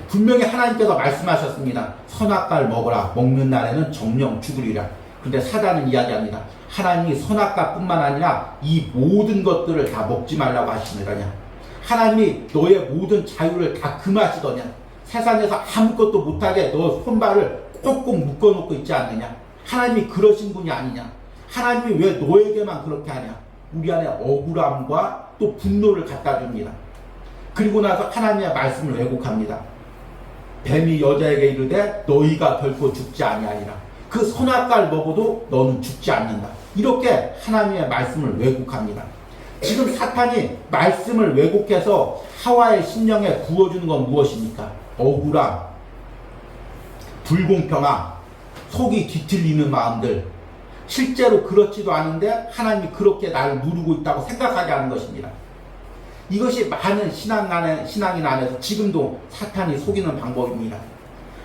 분명히 하나님께서 말씀하셨습니다. 선악과를 먹어라. 먹는 날에는 정령 죽으리라. 그런데 사단은 이야기합니다. 하나님이 선악과뿐만 아니라 이 모든 것들을 다 먹지 말라고 하시느냐냐. 하나님이 너의 모든 자유를 다 금하시더냐. 세상에서 아무것도 못하게 너 손발을 꼭꼭 묶어놓고 있지 않느냐. 하나님이 그러신 분이 아니냐. 하나님이 왜 너에게만 그렇게 하냐. 우리 안에 억울함과 또 분노를 갖다 줍니다. 그리고 나서 하나님의 말씀을 왜곡합니다. 뱀이 여자에게 이르되 너희가 결코 죽지 아니하리라. 그 선악과를 먹어도 너는 죽지 않는다. 이렇게 하나님의 말씀을 왜곡합니다. 지금 사탄이 말씀을 왜곡해서 하와의 심령에 부어주는 건 무엇입니까? 억울함, 불공평함, 속이 뒤틀리는 마음들, 실제로 그렇지도 않은데 하나님이 그렇게 나를 누르고 있다고 생각하게 하는 것입니다. 이것이 많은 신앙인 안에서 지금도 사탄이 속이는 방법입니다.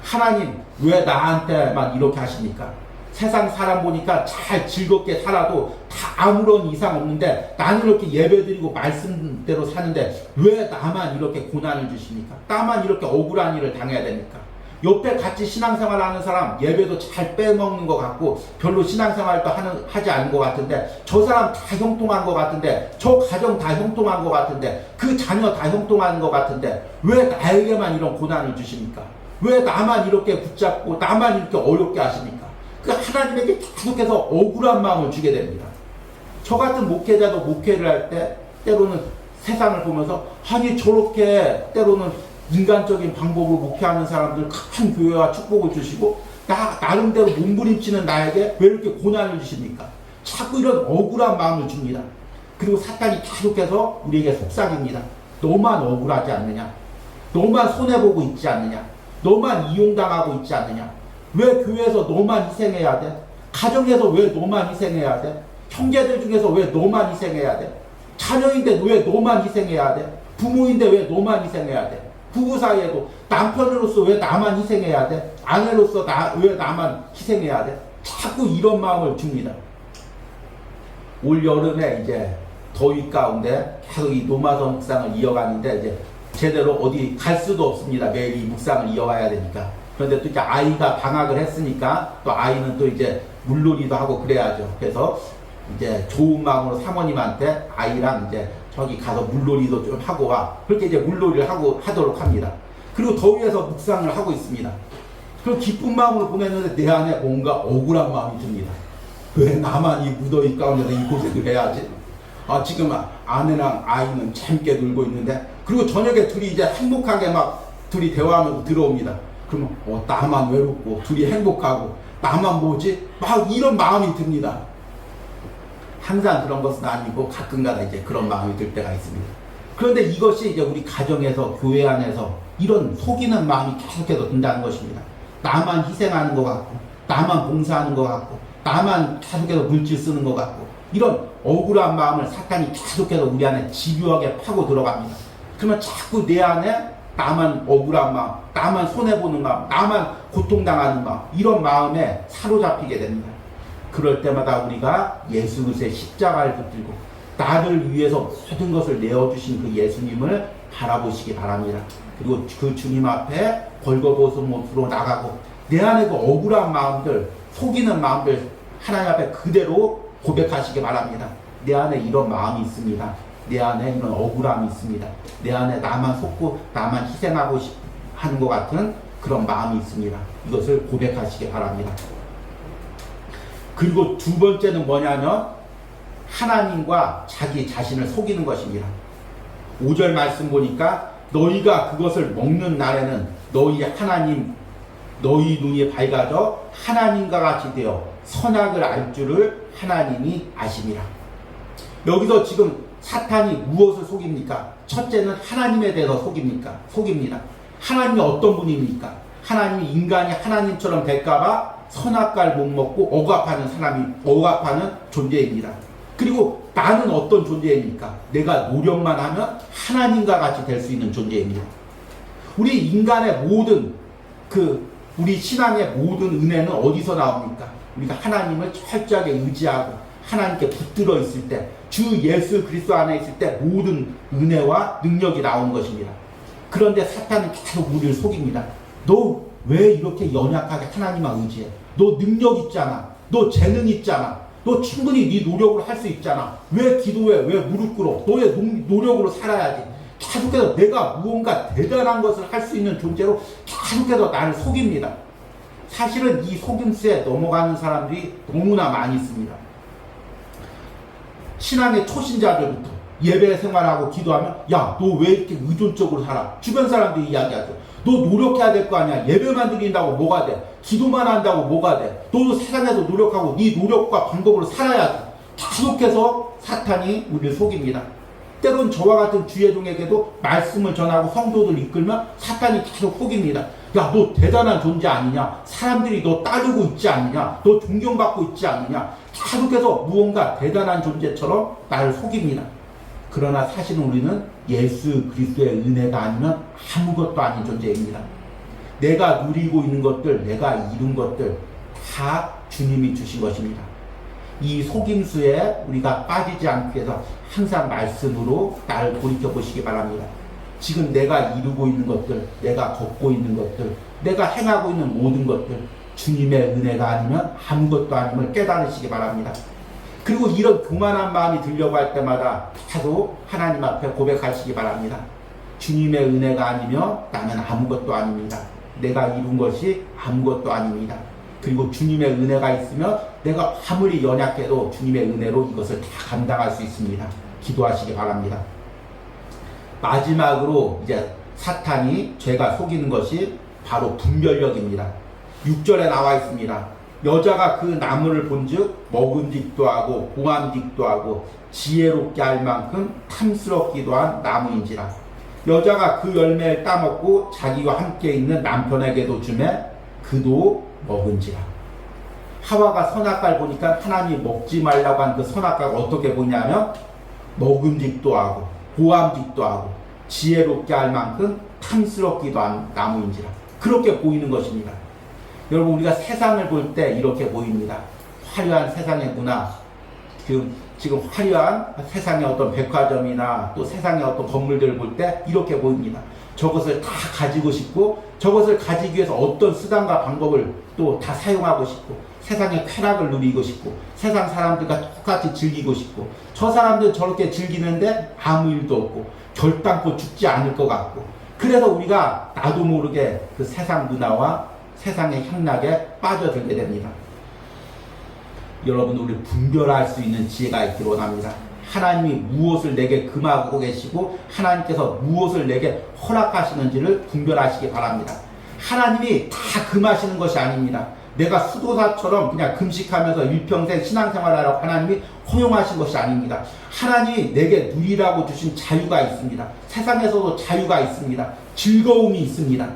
하나님 왜 나한테만 이렇게 하십니까? 세상 사람 보니까 잘 즐겁게 살아도 다 아무런 이상 없는데 나는 이렇게 예배드리고 말씀대로 사는데 왜 나만 이렇게 고난을 주십니까? 나만 이렇게 억울한 일을 당해야 됩니까? 옆에 같이 신앙생활 하는 사람 예배도 잘 빼먹는 것 같고 별로 신앙생활도 하지 않은 것 같은데 저 사람 다 형통한 것 같은데 저 가정 다 형통한 것 같은데 그 자녀 다 형통한 것 같은데 왜 나에게만 이런 고난을 주십니까? 왜 나만 이렇게 붙잡고 나만 이렇게 어렵게 하십니까? 그 하나님에게 계속해서 억울한 마음을 주게 됩니다. 저 같은 목회자도 목회를 할 때 때로는 세상을 보면서 아니 저렇게 때로는 인간적인 방법으로 목회하는 사람들 큰 교회와 축복을 주시고 나름대로 몸부림치는 나에게 왜 이렇게 고난을 주십니까? 자꾸 이런 억울한 마음을 줍니다. 그리고 사탄이 계속해서 우리에게 속삭입니다. 너만 억울하지 않느냐? 너만 손해보고 있지 않느냐? 너만 이용당하고 있지 않느냐? 왜 교회에서 너만 희생해야 돼? 가정에서 왜 너만 희생해야 돼? 형제들 중에서 왜 너만 희생해야 돼? 자녀인데 왜 너만 희생해야 돼? 부모인데 왜 너만 희생해야 돼? 부부 사이에도 남편으로서 왜 나만 희생해야 돼? 아내로서 왜 나만 희생해야 돼? 자꾸 이런 마음을 줍니다. 올 여름에 이제 더위 가운데 계속 이 노마서 묵상을 이어가는데 이제 제대로 어디 갈 수도 없습니다. 매일 이 묵상을 이어가야 되니까. 그런데 또 이제 아이가 방학을 했으니까 또 아이는 또 이제 물놀이도 하고 그래야죠. 그래서 이제 좋은 마음으로 사모님한테 아이랑 이제 저기 가서 물놀이도 좀 하고 와. 그렇게 이제 물놀이를 하도록 합니다. 그리고 더위에서 묵상을 하고 있습니다. 그리고 기쁜 마음으로 보냈는데 내 안에 뭔가 억울한 마음이 듭니다. 왜 나만 이 무더위 가운데서 이 고생을 해야지? 지금 아내랑 아이는 재밌게 놀고 있는데 그리고 저녁에 둘이 이제 행복하게 막 둘이 대화하면서 들어옵니다. 그러면 나만 외롭고 둘이 행복하고 나만 뭐지? 막 이런 마음이 듭니다. 항상 그런 것은 아니고 가끔가다 이제 그런 마음이 들 때가 있습니다. 그런데 이것이 이제 우리 가정에서 교회 안에서 이런 속이는 마음이 계속해서 든다는 것입니다. 나만 희생하는 것 같고 나만 봉사하는 것 같고 나만 계속해서 물질 쓰는 것 같고 이런 억울한 마음을 사탄이 계속해서 우리 안에 집요하게 파고 들어갑니다. 그러면 자꾸 내 안에 나만 억울한 마음, 나만 손해보는 마음, 나만 고통당하는 마음 이런 마음에 사로잡히게 됩니다. 그럴 때마다 우리가 예수 그리스도의 십자가를 붙들고 나를 위해서 모든 것을 내어주신 그 예수님을 바라보시기 바랍니다. 그리고 그 주님 앞에 벌거벗은 모습으로 나가고 내 안에 그 억울한 마음들, 속이는 마음들 하나님 앞에 그대로 고백하시기 바랍니다. 내 안에 이런 마음이 있습니다. 내 안에 이런 억울함이 있습니다. 내 안에 나만 속고 나만 희생하고 하는 것 같은 그런 마음이 있습니다. 이것을 고백하시기 바랍니다. 그리고 두 번째는 뭐냐면 하나님과 자기 자신을 속이는 것입니다. 5절 말씀 보니까 너희가 그것을 먹는 날에는 너희 눈이 밝아져 하나님과 같이 되어 선악을 알 줄을 하나님이 아심이라. 여기서 지금 사탄이 무엇을 속입니까? 첫째는 하나님에 대해서 속입니다. 하나님이 어떤 분입니까? 하나님이 인간이 하나님처럼 될까봐 선악과를 못 먹고 억압하는 존재입니다. 그리고 나는 어떤 존재입니까? 내가 노력만 하면 하나님과 같이 될 수 있는 존재입니다. 우리 인간의 우리 신앙의 모든 은혜는 어디서 나옵니까? 우리가 하나님을 철저하게 의지하고 하나님께 붙들어 있을 때, 주 예수 그리스도 안에 있을 때 모든 은혜와 능력이 나오는 것입니다. 그런데 사탄은 계속 우리를 속입니다. 너 왜 이렇게 연약하게 하나님만 의지해? 너 능력 있잖아. 너 재능 있잖아. 너 충분히 네 노력으로 할 수 있잖아. 왜 기도해? 왜 무릎 꿇어? 너의 노력으로 살아야지. 계속해서 내가 무언가 대단한 것을 할 수 있는 존재로 계속해서 나를 속입니다. 사실은 이 속임수에 넘어가는 사람들이 너무나 많이 있습니다. 신앙의 초신자들부터 예배 생활하고 기도하면 야, 너 왜 이렇게 의존적으로 살아? 주변 사람들이 이야기하죠. 너 노력해야 될 거 아니야. 예배만 드린다고 뭐가 돼? 기도만 한다고 뭐가 돼? 너도 세상에서 노력하고 네 노력과 방법으로 살아야지. 계속해서 사탄이 우리를 속입니다. 때론 저와 같은 주의 종에게도 말씀을 전하고 성도들 이끌면 사탄이 계속 속입니다. 야, 너 대단한 존재 아니냐? 사람들이 너 따르고 있지 않느냐? 너 존경받고 있지 않느냐? 계속해서 무언가 대단한 존재처럼 나를 속입니다. 그러나 사실은 우리는 예수 그리스도의 은혜가 아니면 아무것도 아닌 존재입니다. 내가 누리고 있는 것들, 내가 이룬 것들 다 주님이 주신 것입니다. 이 속임수에 우리가 빠지지 않기 위해서 항상 말씀으로 나를 돌이켜 보시기 바랍니다. 지금 내가 이루고 있는 것들, 내가 걷고 있는 것들, 내가 행하고 있는 모든 것들 주님의 은혜가 아니면 아무것도 아님을 깨달으시기 바랍니다. 그리고 이런 교만한 마음이 들려고 할 때마다 계속 하나님 앞에 고백하시기 바랍니다. 주님의 은혜가 아니면 나는 아무것도 아닙니다. 내가 이룬 것이 아무것도 아닙니다. 그리고 주님의 은혜가 있으면 내가 아무리 연약해도 주님의 은혜로 이것을 다 감당할 수 있습니다. 기도하시기 바랍니다. 마지막으로 이제 사탄이 죄가 속이는 것이 바로 분별력입니다. 6절에 나와 있습니다. 여자가 그 나무를 본즉 먹음직도 하고 보암직도 하고 지혜롭게 할 만큼 탐스럽기도 한 나무인지라. 여자가 그 열매를 따먹고 자기와 함께 있는 남편에게도 주매 그도 먹은지라. 하와가 선악과를 보니까 하나님이 먹지 말라고 한 그 선악과가 어떻게 보냐면 먹음직도 하고 보암직도 하고 지혜롭게 할 만큼 탐스럽기도 한 나무인지라. 그렇게 보이는 것입니다. 여러분, 우리가 세상을 볼 때 이렇게 보입니다. 화려한 세상의 문화, 지금 화려한 세상의 어떤 백화점이나 또 세상의 어떤 건물들을 볼 때 이렇게 보입니다. 저것을 다 가지고 싶고 저것을 가지기 위해서 어떤 수단과 방법을 또 다 사용하고 싶고 세상의 쾌락을 누리고 싶고 세상 사람들과 똑같이 즐기고 싶고 저 사람들은 저렇게 즐기는데 아무 일도 없고 결단코 죽지 않을 것 같고 그래서 우리가 나도 모르게 그 세상 문화와 세상의 향락에 빠져들게 됩니다. 여러분, 우리 분별할 수 있는 지혜가 있기를 원합니다. 하나님이 무엇을 내게 금하고 계시고 하나님께서 무엇을 내게 허락하시는지를 분별하시기 바랍니다. 하나님이 다 금하시는 것이 아닙니다. 내가 수도사처럼 그냥 금식하면서 일평생 신앙생활하라고 하나님이 허용하신 것이 아닙니다. 하나님이 내게 누리라고 주신 자유가 있습니다. 세상에서도 자유가 있습니다. 즐거움이 있습니다.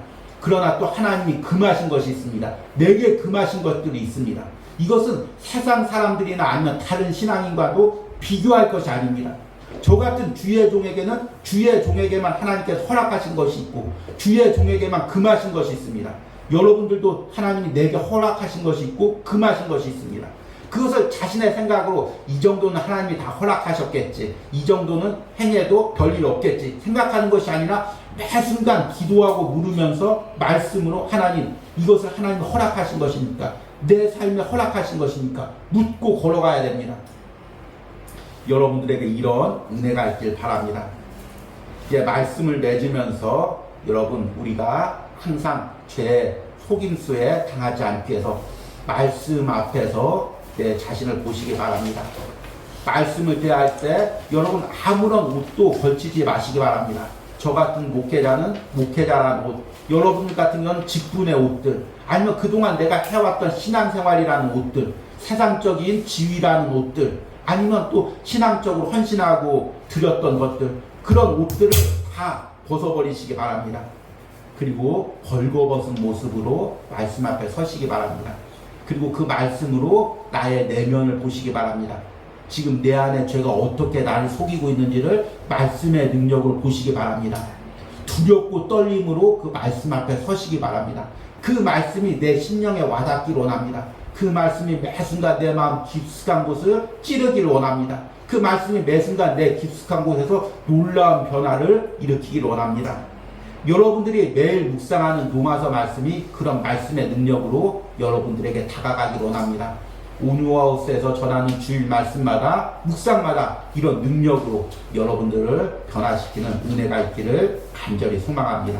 그러나 또 하나님이 금하신 것이 있습니다. 내게 금하신 것들이 있습니다. 이것은 세상 사람들이나 아니면 다른 신앙인과도 비교할 것이 아닙니다. 저 같은 주의 종에게는 주의 종에게만 하나님께서 허락하신 것이 있고 주의 종에게만 금하신 것이 있습니다. 여러분들도 하나님이 내게 허락하신 것이 있고 금하신 것이 있습니다. 그것을 자신의 생각으로 이 정도는 하나님이 다 허락하셨겠지, 이 정도는 행해도 별일 없겠지 생각하는 것이 아니라 매 순간 기도하고 물으면서 말씀으로 하나님, 이것을 하나님이 허락하신 것입니까? 내 삶에 허락하신 것입니까? 묻고 걸어가야 됩니다. 여러분들에게 이런 은혜가 있길 바랍니다. 이제 말씀을 맺으면서 여러분, 우리가 항상 죄 속임수에 당하지 않기 위해서 말씀 앞에서 내 자신을 보시기 바랍니다. 말씀을 대할 때 여러분 아무런 옷도 걸치지 마시기 바랍니다. 저 같은 목회자는 목회자라는 옷, 여러분 같은 경우는 직분의 옷들, 아니면 그동안 내가 해왔던 신앙생활이라는 옷들, 세상적인 지위라는 옷들, 아니면 또 신앙적으로 헌신하고 드렸던 것들, 그런 옷들을 다 벗어버리시기 바랍니다. 그리고 벌거벗은 모습으로 말씀 앞에 서시기 바랍니다. 그리고 그 말씀으로 나의 내면을 보시기 바랍니다. 지금 내 안에 죄가 어떻게 나를 속이고 있는지를 말씀의 능력으로 보시기 바랍니다. 두렵고 떨림으로 그 말씀 앞에 서시기 바랍니다. 그 말씀이 내 심령에 와닿기를 원합니다. 그 말씀이 매 순간 내 마음 깊숙한 곳을 찌르기를 원합니다. 그 말씀이 매 순간 내 깊숙한 곳에서 놀라운 변화를 일으키기를 원합니다. 여러분들이 매일 묵상하는 로마서 말씀이 그런 말씀의 능력으로 여러분들에게 다가가기를 원합니다. 온유하우스에서 전하는 주일 말씀마다 묵상마다 이런 능력으로 여러분들을 변화시키는 은혜가 있기를 간절히 소망합니다.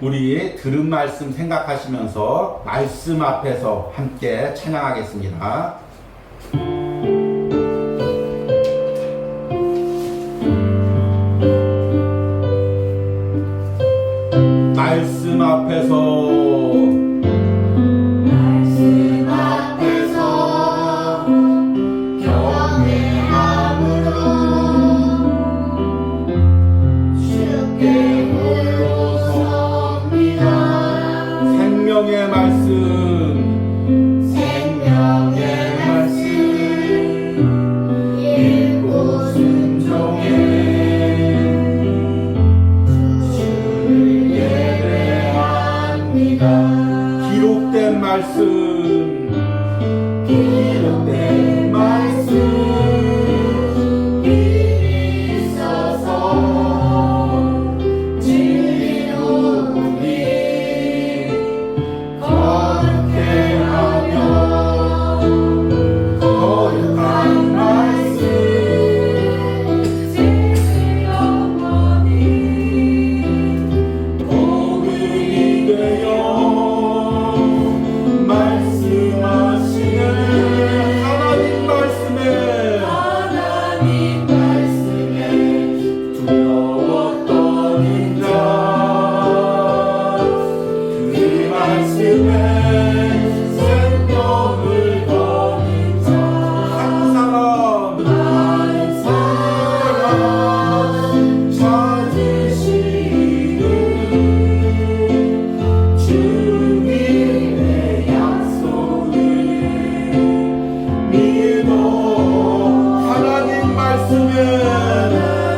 우리 들은 말씀 생각하시면서 말씀 앞에서 함께 찬양하겠습니다. 말씀 앞에서 말씀 앞에서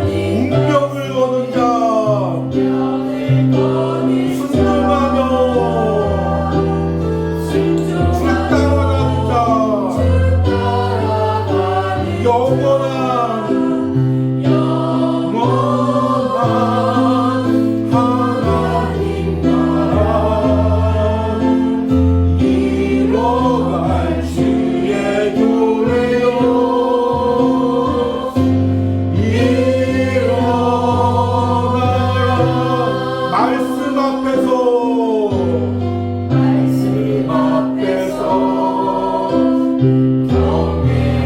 운명을 거는 자 순종하며 주 따라가는 자 영원한 하나님 나라 이뤄갈 주의 교회요 일어나라 말씀 앞에서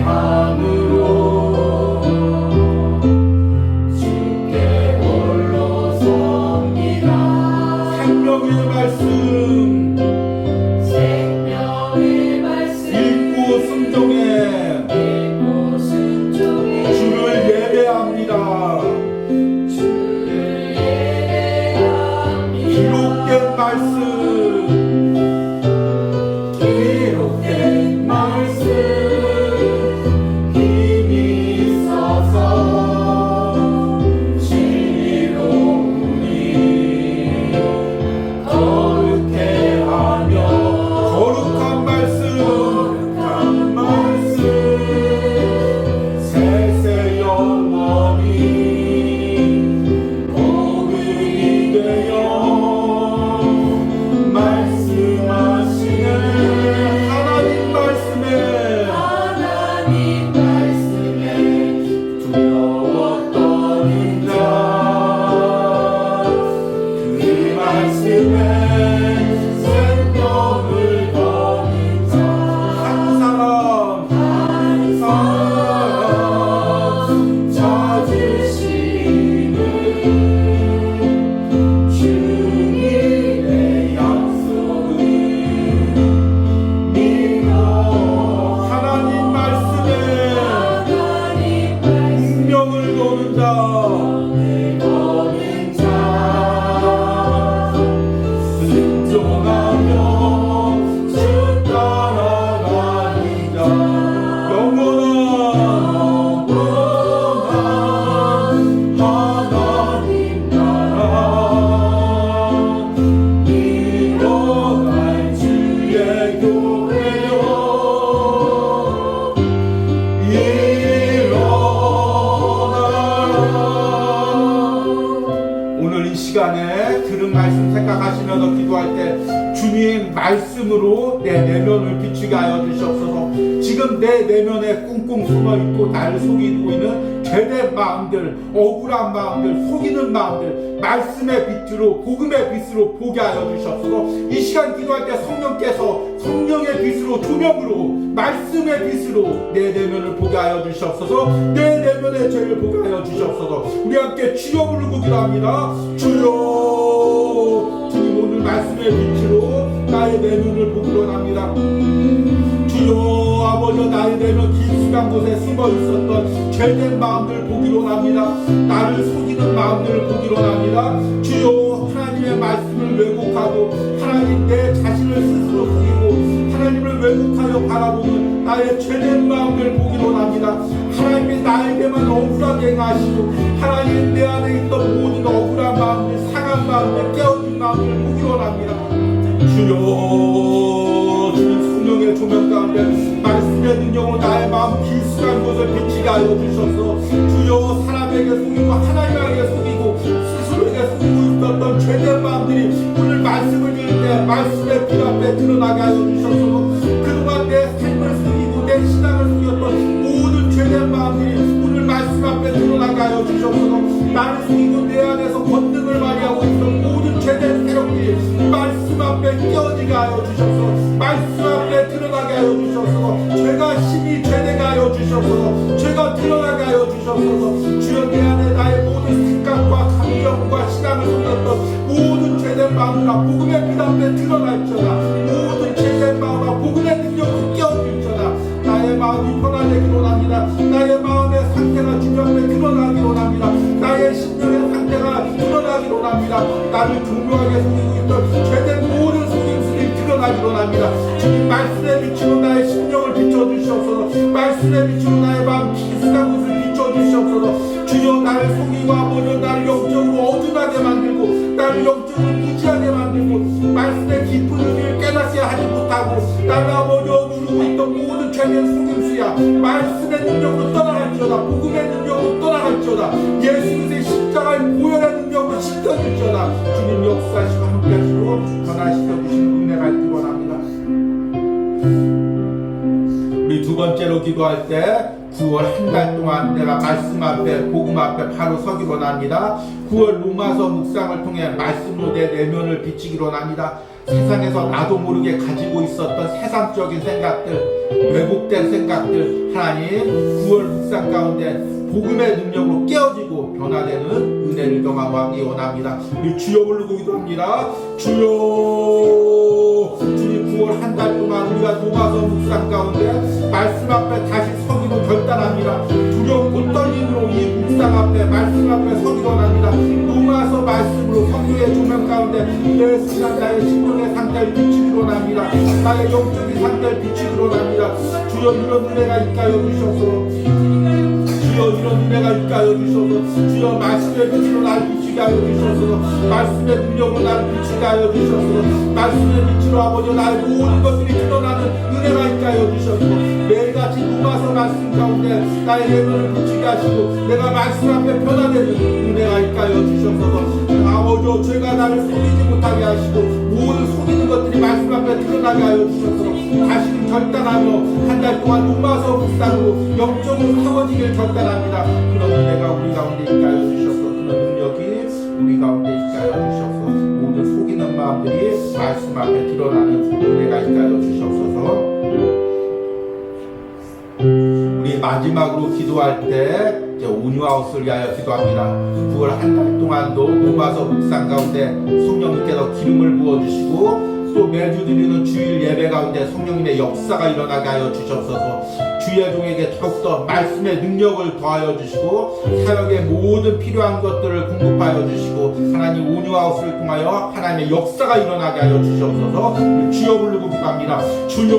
경외함으로 주께 홀로 섭니다. 생명의 말씀 읽고 순종해 주를 예배합니다. 기록된 말씀 힘이 있어서 지혜로우니 거룩해 하며 거룩한 말씀 세세 영원히 복음이 되어 말씀하시네. 하나님 말씀에 두려워 떠는 자 그 말씀에 생명을 거는 자 한 사람 찾으시는 주님의 약속은 믿어. 하나님 말씀에 운명을 거는 자 순종하며 주 따라가는 자 영원한 하나님 나라 이뤄갈 주의 교회요 일어나라. 오늘 이 시간에 들은 말씀 생각하시면서 기도할 때 주님의 말씀으로 내 내면을 비추게 하여 주시옵소서. 지금 내 내면에 꽁꽁 숨어있고 나를 속이고 있는 죄된 마음들, 억울한 마음들, 속이는 마음들 말씀의 빛으로 복음의 빛으로 보게 하여 주시옵소서. 이 시간 기도할 때 성령께서 성령의 빛으로 조명으로 말씀의 빛으로 내 내면을 보게 하여 주시옵소서. 내 내면의 죄를 보게 하여 주시옵소서. 우리 함께 주여 부르고 기도합니다. 주여. 주님 오늘 말씀의 빛으로 나의 내면을 보기로 합니다. 주여 아버지 나의 내면 깊숙한 곳에 숨어 있었던 죄된 마음들 보기로 합니다. 나를 속이는 마음들을 보기로 합니다. 주여 하나님의 말씀을 왜곡하고 하나님 내 자신을 스스로 속이고 하나님을 왜곡하여 바라보는 나의 죄된 마음들을 보기로 합니다. 하나님이 나에게만 억울하게 행하시고 하나님 내 안에 있던 모든 억울한 마음들 상한 마음들 깨어진 마음들을 보기로 합니다. 주여 주님 성령의 조명 가운데 말씀의 능력으로 나의 마음 깊숙한 곳을 비치게 하여 주셔서 주여 사람에게 속이고 하나님에게 속이고 스스로에게 속이고 있었던 죄된 마음들이 오늘 말씀을 들을 때 말씀의 빛 앞에 드러나게 하여 주셔서 그동안 내 삶을 속이고 내 신앙을 속였던 모든 죄된 마음들이 오늘 말씀 앞에 드러나게 하여 주셔서 나를 속이고 내 안에서 권능을 발휘하고 있던 모든 죄된 세력들이 말씀 앞에 깨어지게 하여 주셔서 말씀 앞에 드러나게 하여 주셔서 죄가 힘이 되게 하여 주셔서 죄가 드러나게 하여 주셔서 주여 내 안에 나의 모든 생각과 감정과 신앙을 속였던 모든 죄된 마음과 복음의 빛 앞에 드러날지어다. 모든 죄된 마음과 복음의 능력을 깨어질지어다. 나의 마음이 편안해지기로 합니다. 나의 마음의 상태가 주님 앞에 드러나기로 합니다. 나의 심령의 상태가 드러나기로 합니다. 나를 교묘하게 속이고 있던 죄된 모든 속임수들이 드러나기로 합니다. 주님 말씀의 빛으로 나의 심령을 비춰주시옵소서. 말씀의 빛으로 나의 마음 깊숙한 곳을 비춰주시옵소서. 주여 나를 속이고 아버지 나를 영적으로 어둔하게 만들고 나를 영적으로 무지하게 만들고 말씀의 깊은 의미를 깨닫게 하지 못하고 나를 아버지 누르고 있던 모든 죄는 속임수야. 말씀의 능력으로 떠나갈지어다. 복음의 능력으로 떠나갈지어다. 예수 그리스도의 십자가의 보혈의 능력으로 씻겨질지어다. 주님 역사하시고 함께하시고 변화시켜 주시는 은혜가 있기 원합니다. 우리 두 번째로 기도할 때 9월 한 달 동안 내가 말씀 앞에 복음 앞에 바로 서기로 원합니다. 9월 로마서 묵상을 통해 말씀으로 내 내면을 비치기로 원합니다. 세상에서 나도 모르게 가지고 있었던 세상적인 생각들, 왜곡된 생각들 하나님 9월 묵상 가운데 복음의 능력으로 깨어지고 변화되는 은혜를 경험하기 원합니다. 우리 주여 부르고 기도합니다. 주여. 주님 9월 한 달 동안 우리가 로마서 묵상 가운데 말씀 앞에 다시 서기로 결단합니다. 두렵고 떨림으로 이 묵상 앞에 말씀 앞에 서기로 원합니다. 로마서 말씀으로 성령의 조명 가운데 내 순간 나의 심령의 상태를 비추기로 원합니다. 나의 영적인 상태를 비추기로 원합니다. 주여 이런 은혜가 있가요 주셔서 주여 이런 은혜가 있가요 주셔서 주여 말씀의 빛으로 날 비추게 하여 주셔서 말씀의 능력으로 날 비추게 하여 주셔서 말씀의 빛으로 아버지 나의 모든 것들이 드러나는 은혜가 있가요 주셔서 매일같이 로마서 말씀 가운데 나의 예물을 비추게 하시고 내가 말씀 앞에 변화되는 은혜가 있가요 주셔서 아버지 죄가 나를 속이지 못하게 하시고 모든 속이는 것들이 말씀 앞에 드러나게 하여 주셔서 다시금 결단하며 한 달 동안 로마서 묵상으로 영적으로 세워지길 결단합니다. 그런 은혜가 우리 가운데 있가요 주셔서 그런 능력이 우리 가운데 있가요 주셔서 모든 속이는 마음들이 말씀 앞에 드러나는 은혜가 있가요 주셔서 우리 마지막으로 기도할 때 온유하우스를 위하여 기도합니다. 9월 한 달 동안도 로마서 묵상 가운데 성령님께서 기름을 부어주시고 또 매주 드리는 주일 예배 가운데 성령님의 역사가 일어나게 하여 주셔서 주의 종에게 더욱더 말씀의 능력을 더하여 주시고 사역의 모든 필요한 것들을 공급하여 주시고 하나님 온유하우스를 통하여 하나님의 역사가 일어나게 하여 주셔서 주여 부르고 기도합니다. 주여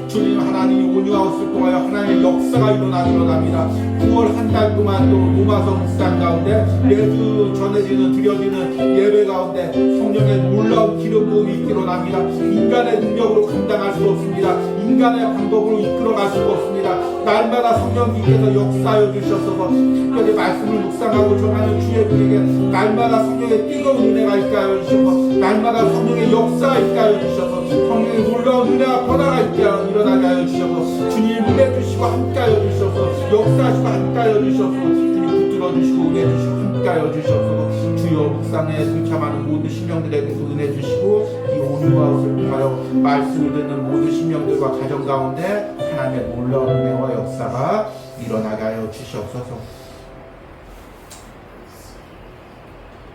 주님 하나님 온유하우스를 통하여 하나님의 역사가 일어나기로 합니다. 9월 한 달 동안도 로마서 묵상 가운데 매주 전해지는 드려지는 예배 가운데 성령의 놀라운 기름 부음이 있기로 합니다. 인간의 능력으로 감당할 수 없습니다. 인간의 방법으로 이끌어갈 수 없습니다. 날마다 성령님께서 역사하여 주셔서 특별히 말씀을 묵상하고 전하는 주의 분에게 날마다 성령의 뜨거운 은혜가 있게 주셔서 날마다 성령의 역사가 있게 하여 주셔서 성령의 놀라운 은혜와 변화가 있게 일어나게 하여 주셔서 주님 은혜 주시고 함께 하여 주셔서 역사하시고 함께 하여 주셔서 주님 붙들어 주시고 은혜 주시고 함께 하여 주셔서 주여 묵상에 동참하는 모든 신령들에게도 은혜 주시고 이 온유하우스를 통하여 말씀을 듣는 모든 신령들과 가정 가운데 하나님의 놀라운 은혜와 역사가 일어나게 하여 주시옵소서.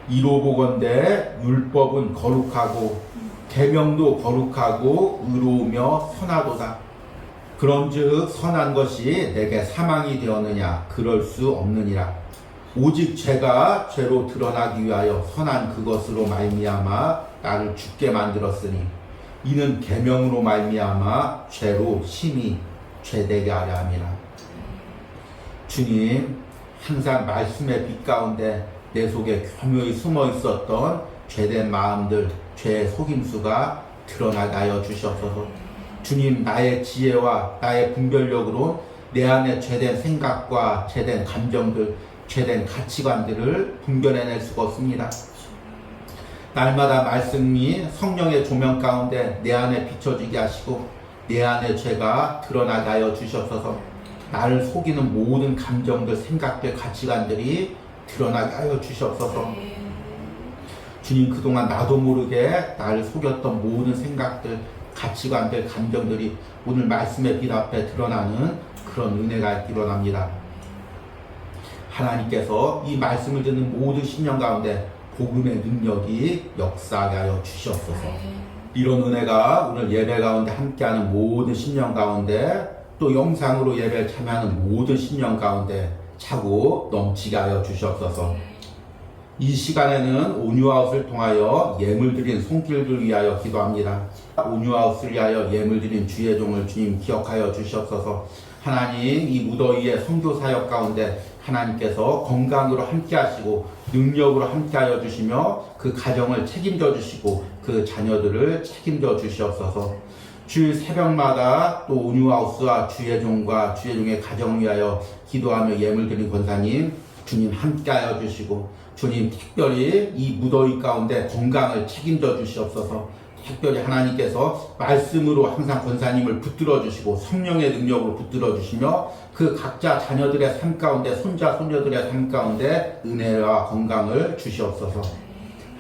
이로 보건대 율법은 거룩하고 계명도 거룩하고 의로우며 선하도다. 그런즉 선한 것이 내게 사망이 되었느냐? 그럴 수 없느니라. 오직 죄가 죄로 드러나기 위하여 선한 그것으로 말미암아 나를 죽게 만들었으니 이는 계명으로 말미암아 죄로 심히 죄되게 하려 함이라. 주님 항상 말씀의 빛 가운데 내 속에 교묘히 숨어 있었던 죄된 마음들, 죄의 속임수가 드러나게 하여 주시옵소서. 주님 나의 지혜와 나의 분별력으로 내 안에 죄된 생각과 죄된 감정들, 죄된 가치관들을 분별해낼 수가 없습니다. 날마다 말씀이 성령의 조명 가운데 내 안에 비춰지게 하시고 내 안의 죄가 드러나게 하여 주시옵소서. 나를 속이는 모든 감정들, 생각들, 가치관들이 드러나게 하여 주시옵소서. 주님 그동안 나도 모르게 나를 속였던 모든 생각들, 가치관들, 감정들이 오늘 말씀의 빛 앞에 드러나는 그런 은혜가 있기로 합니다. 하나님께서 이 말씀을 듣는 모든 심령 가운데 복음의 능력이 역사하게 하여 주시옵소서. 이런 은혜가 오늘 예배 가운데 함께하는 모든 심령 가운데 또 영상으로 예배를 참여하는 모든 심령 가운데 차고 넘치게 하여 주시옵소서. 이 시간에는 온유하우스를 통하여 예물 드린 손길을 위하여 기도합니다. 온유하우스를 위하여 예물 드린 주의 종을 주님 기억하여 주시옵소서. 하나님 이 무더위의 선교 사역 가운데 하나님께서 건강으로 함께 하시고 능력으로 함께 하여 주시며 그 가정을 책임져 주시고 그 자녀들을 책임져 주시옵소서. 주일 새벽마다 또 온유하우스와 주의 종과 주의 종의 가정을 위하여 기도하며 예물 드린 권사님 주님 함께 하여 주시고 주님 특별히 이 무더위 가운데 건강을 책임져 주시옵소서. 특별히 하나님께서 말씀으로 항상 권사님을 붙들어 주시고 성령의 능력으로 붙들어 주시며 그 각자 자녀들의 삶 가운데 손자 손녀들의 삶 가운데 은혜와 건강을 주시옵소서.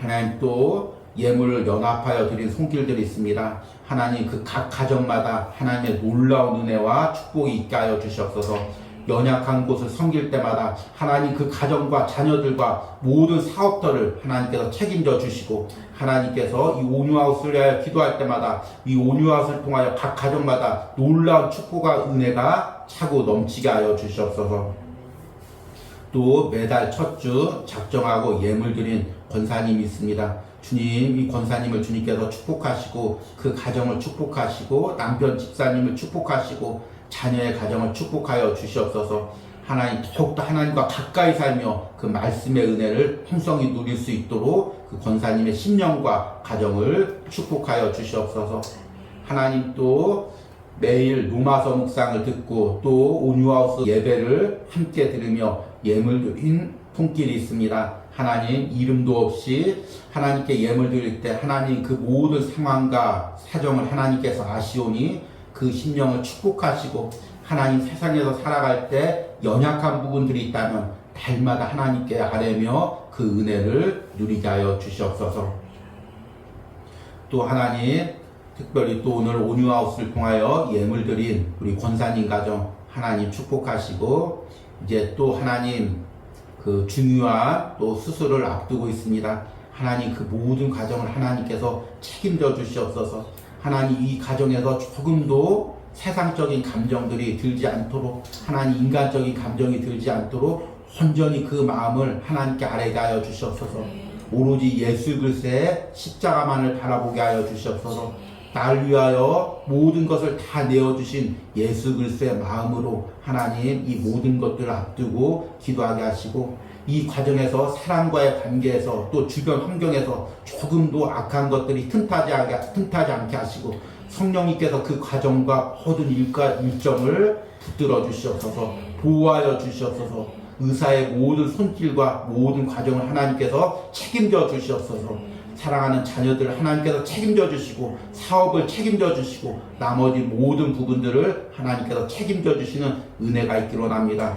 하나님 또 예물을 연합하여 드린 손길들이 있습니다. 하나님 그 각 가정마다 하나님의 놀라운 은혜와 축복이 있게 하여 주시옵소서. 연약한 곳을 섬길 때마다 하나님 그 가정과 자녀들과 모든 사업들을 하나님께서 책임져 주시고 하나님께서 이 온유하우스를 위하여 기도할 때마다 이 온유하우스를 통하여 각 가정마다 놀라운 축복과 은혜가 차고 넘치게 하여 주시옵소서. 또 매달 첫 주 작정하고 예물 드린 권사님이 있습니다. 주님, 이 권사님을 주님께서 축복하시고 그 가정을 축복하시고 남편 집사님을 축복하시고 자녀의 가정을 축복하여 주시옵소서. 하나님 더욱더 하나님과 가까이 살며 그 말씀의 은혜를 풍성히 누릴 수 있도록 그 권사님의 심령과 가정을 축복하여 주시옵소서. 하나님 또 매일 로마서 묵상을 듣고 또 온유하우스 예배를 함께 들으며 예물 드린 손길이 있습니다. 하나님 이름도 없이 하나님께 예물 드릴 때 하나님 그 모든 상황과 사정을 하나님께서 아시오니 그 심령을 축복하시고 하나님 세상에서 살아갈 때 연약한 부분들이 있다면 달마다 하나님께 아뢰며 그 은혜를 누리게 하여 주시옵소서. 또 하나님 특별히 또 오늘 온유하우스를 통하여 예물 드린 우리 권사님 가정 하나님 축복하시고 이제 또 하나님 그 중요한 또 수술을 앞두고 있습니다. 하나님 그 모든 가정을 하나님께서 책임져 주시옵소서. 하나님 이 가정에서 조금도 세상적인 감정들이 들지 않도록 하나님 인간적인 감정이 들지 않도록 온전히 그 마음을 하나님께 아뢰게 하여 주시옵소서. 오로지 예수 그리스도의 십자가만을 바라보게 하여 주시옵소서. 날 위하여 모든 것을 다 내어주신 예수 그리스도의 마음으로 하나님 이 모든 것들을 앞두고 기도하게 하시고 이 과정에서 사람과의 관계에서 또 주변 환경에서 조금도 악한 것들이 틈타지 않게 하시고 성령님께서 그 과정과 모든 일정을 붙들어 주시옵소서. 보호하여 주시옵소서. 의사의 모든 손길과 모든 과정을 하나님께서 책임져 주시옵소서. 사랑하는 자녀들을 하나님께서 책임져 주시고 사업을 책임져 주시고 나머지 모든 부분들을 하나님께서 책임져 주시는 은혜가 있기로 합니다.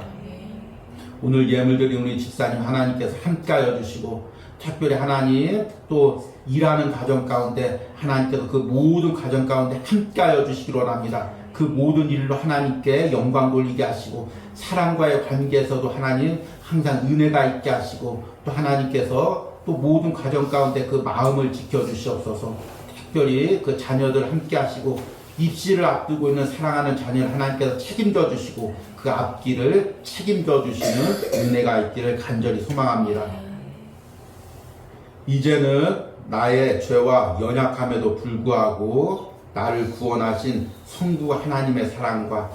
오늘 예물 드린 우리 집사님 하나님께서 함께하여 주시고 특별히 하나님 또 일하는 가정 가운데 하나님께서 그 모든 가정 가운데 함께하여 주시기로 합니다. 그 모든 일로 하나님께 영광 돌리게 하시고 사람과의 관계에서도 하나님 항상 은혜가 있게 하시고 또 하나님께서 또 모든 가정 가운데 그 마음을 지켜주시옵소서. 특별히 그 자녀들 함께 하시고 입시를 앞두고 있는 사랑하는 자녀를 하나님께서 책임져 주시고 그 앞길을 책임져 주시는 은혜가 있기를 간절히 소망합니다. 이제는 나의 죄와 연약함에도 불구하고 나를 구원하신 성부 하나님의 사랑과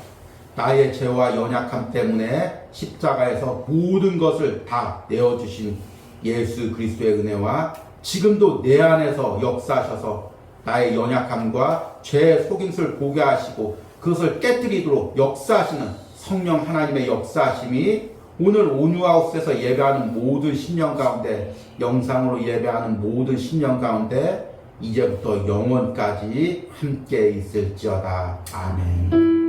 나의 죄와 연약함 때문에 십자가에서 모든 것을 다 내어주신 예수 그리스도의 은혜와 지금도 내 안에서 역사하셔서 나의 연약함과 죄의 속임수를 보게 하시고 그것을 깨뜨리도록 역사하시는 성령 하나님의 역사하심이 오늘 온유하우스에서 예배하는 모든 신령 가운데 영상으로 예배하는 모든 신령 가운데 이제부터 영원까지 함께 있을지어다. 아멘.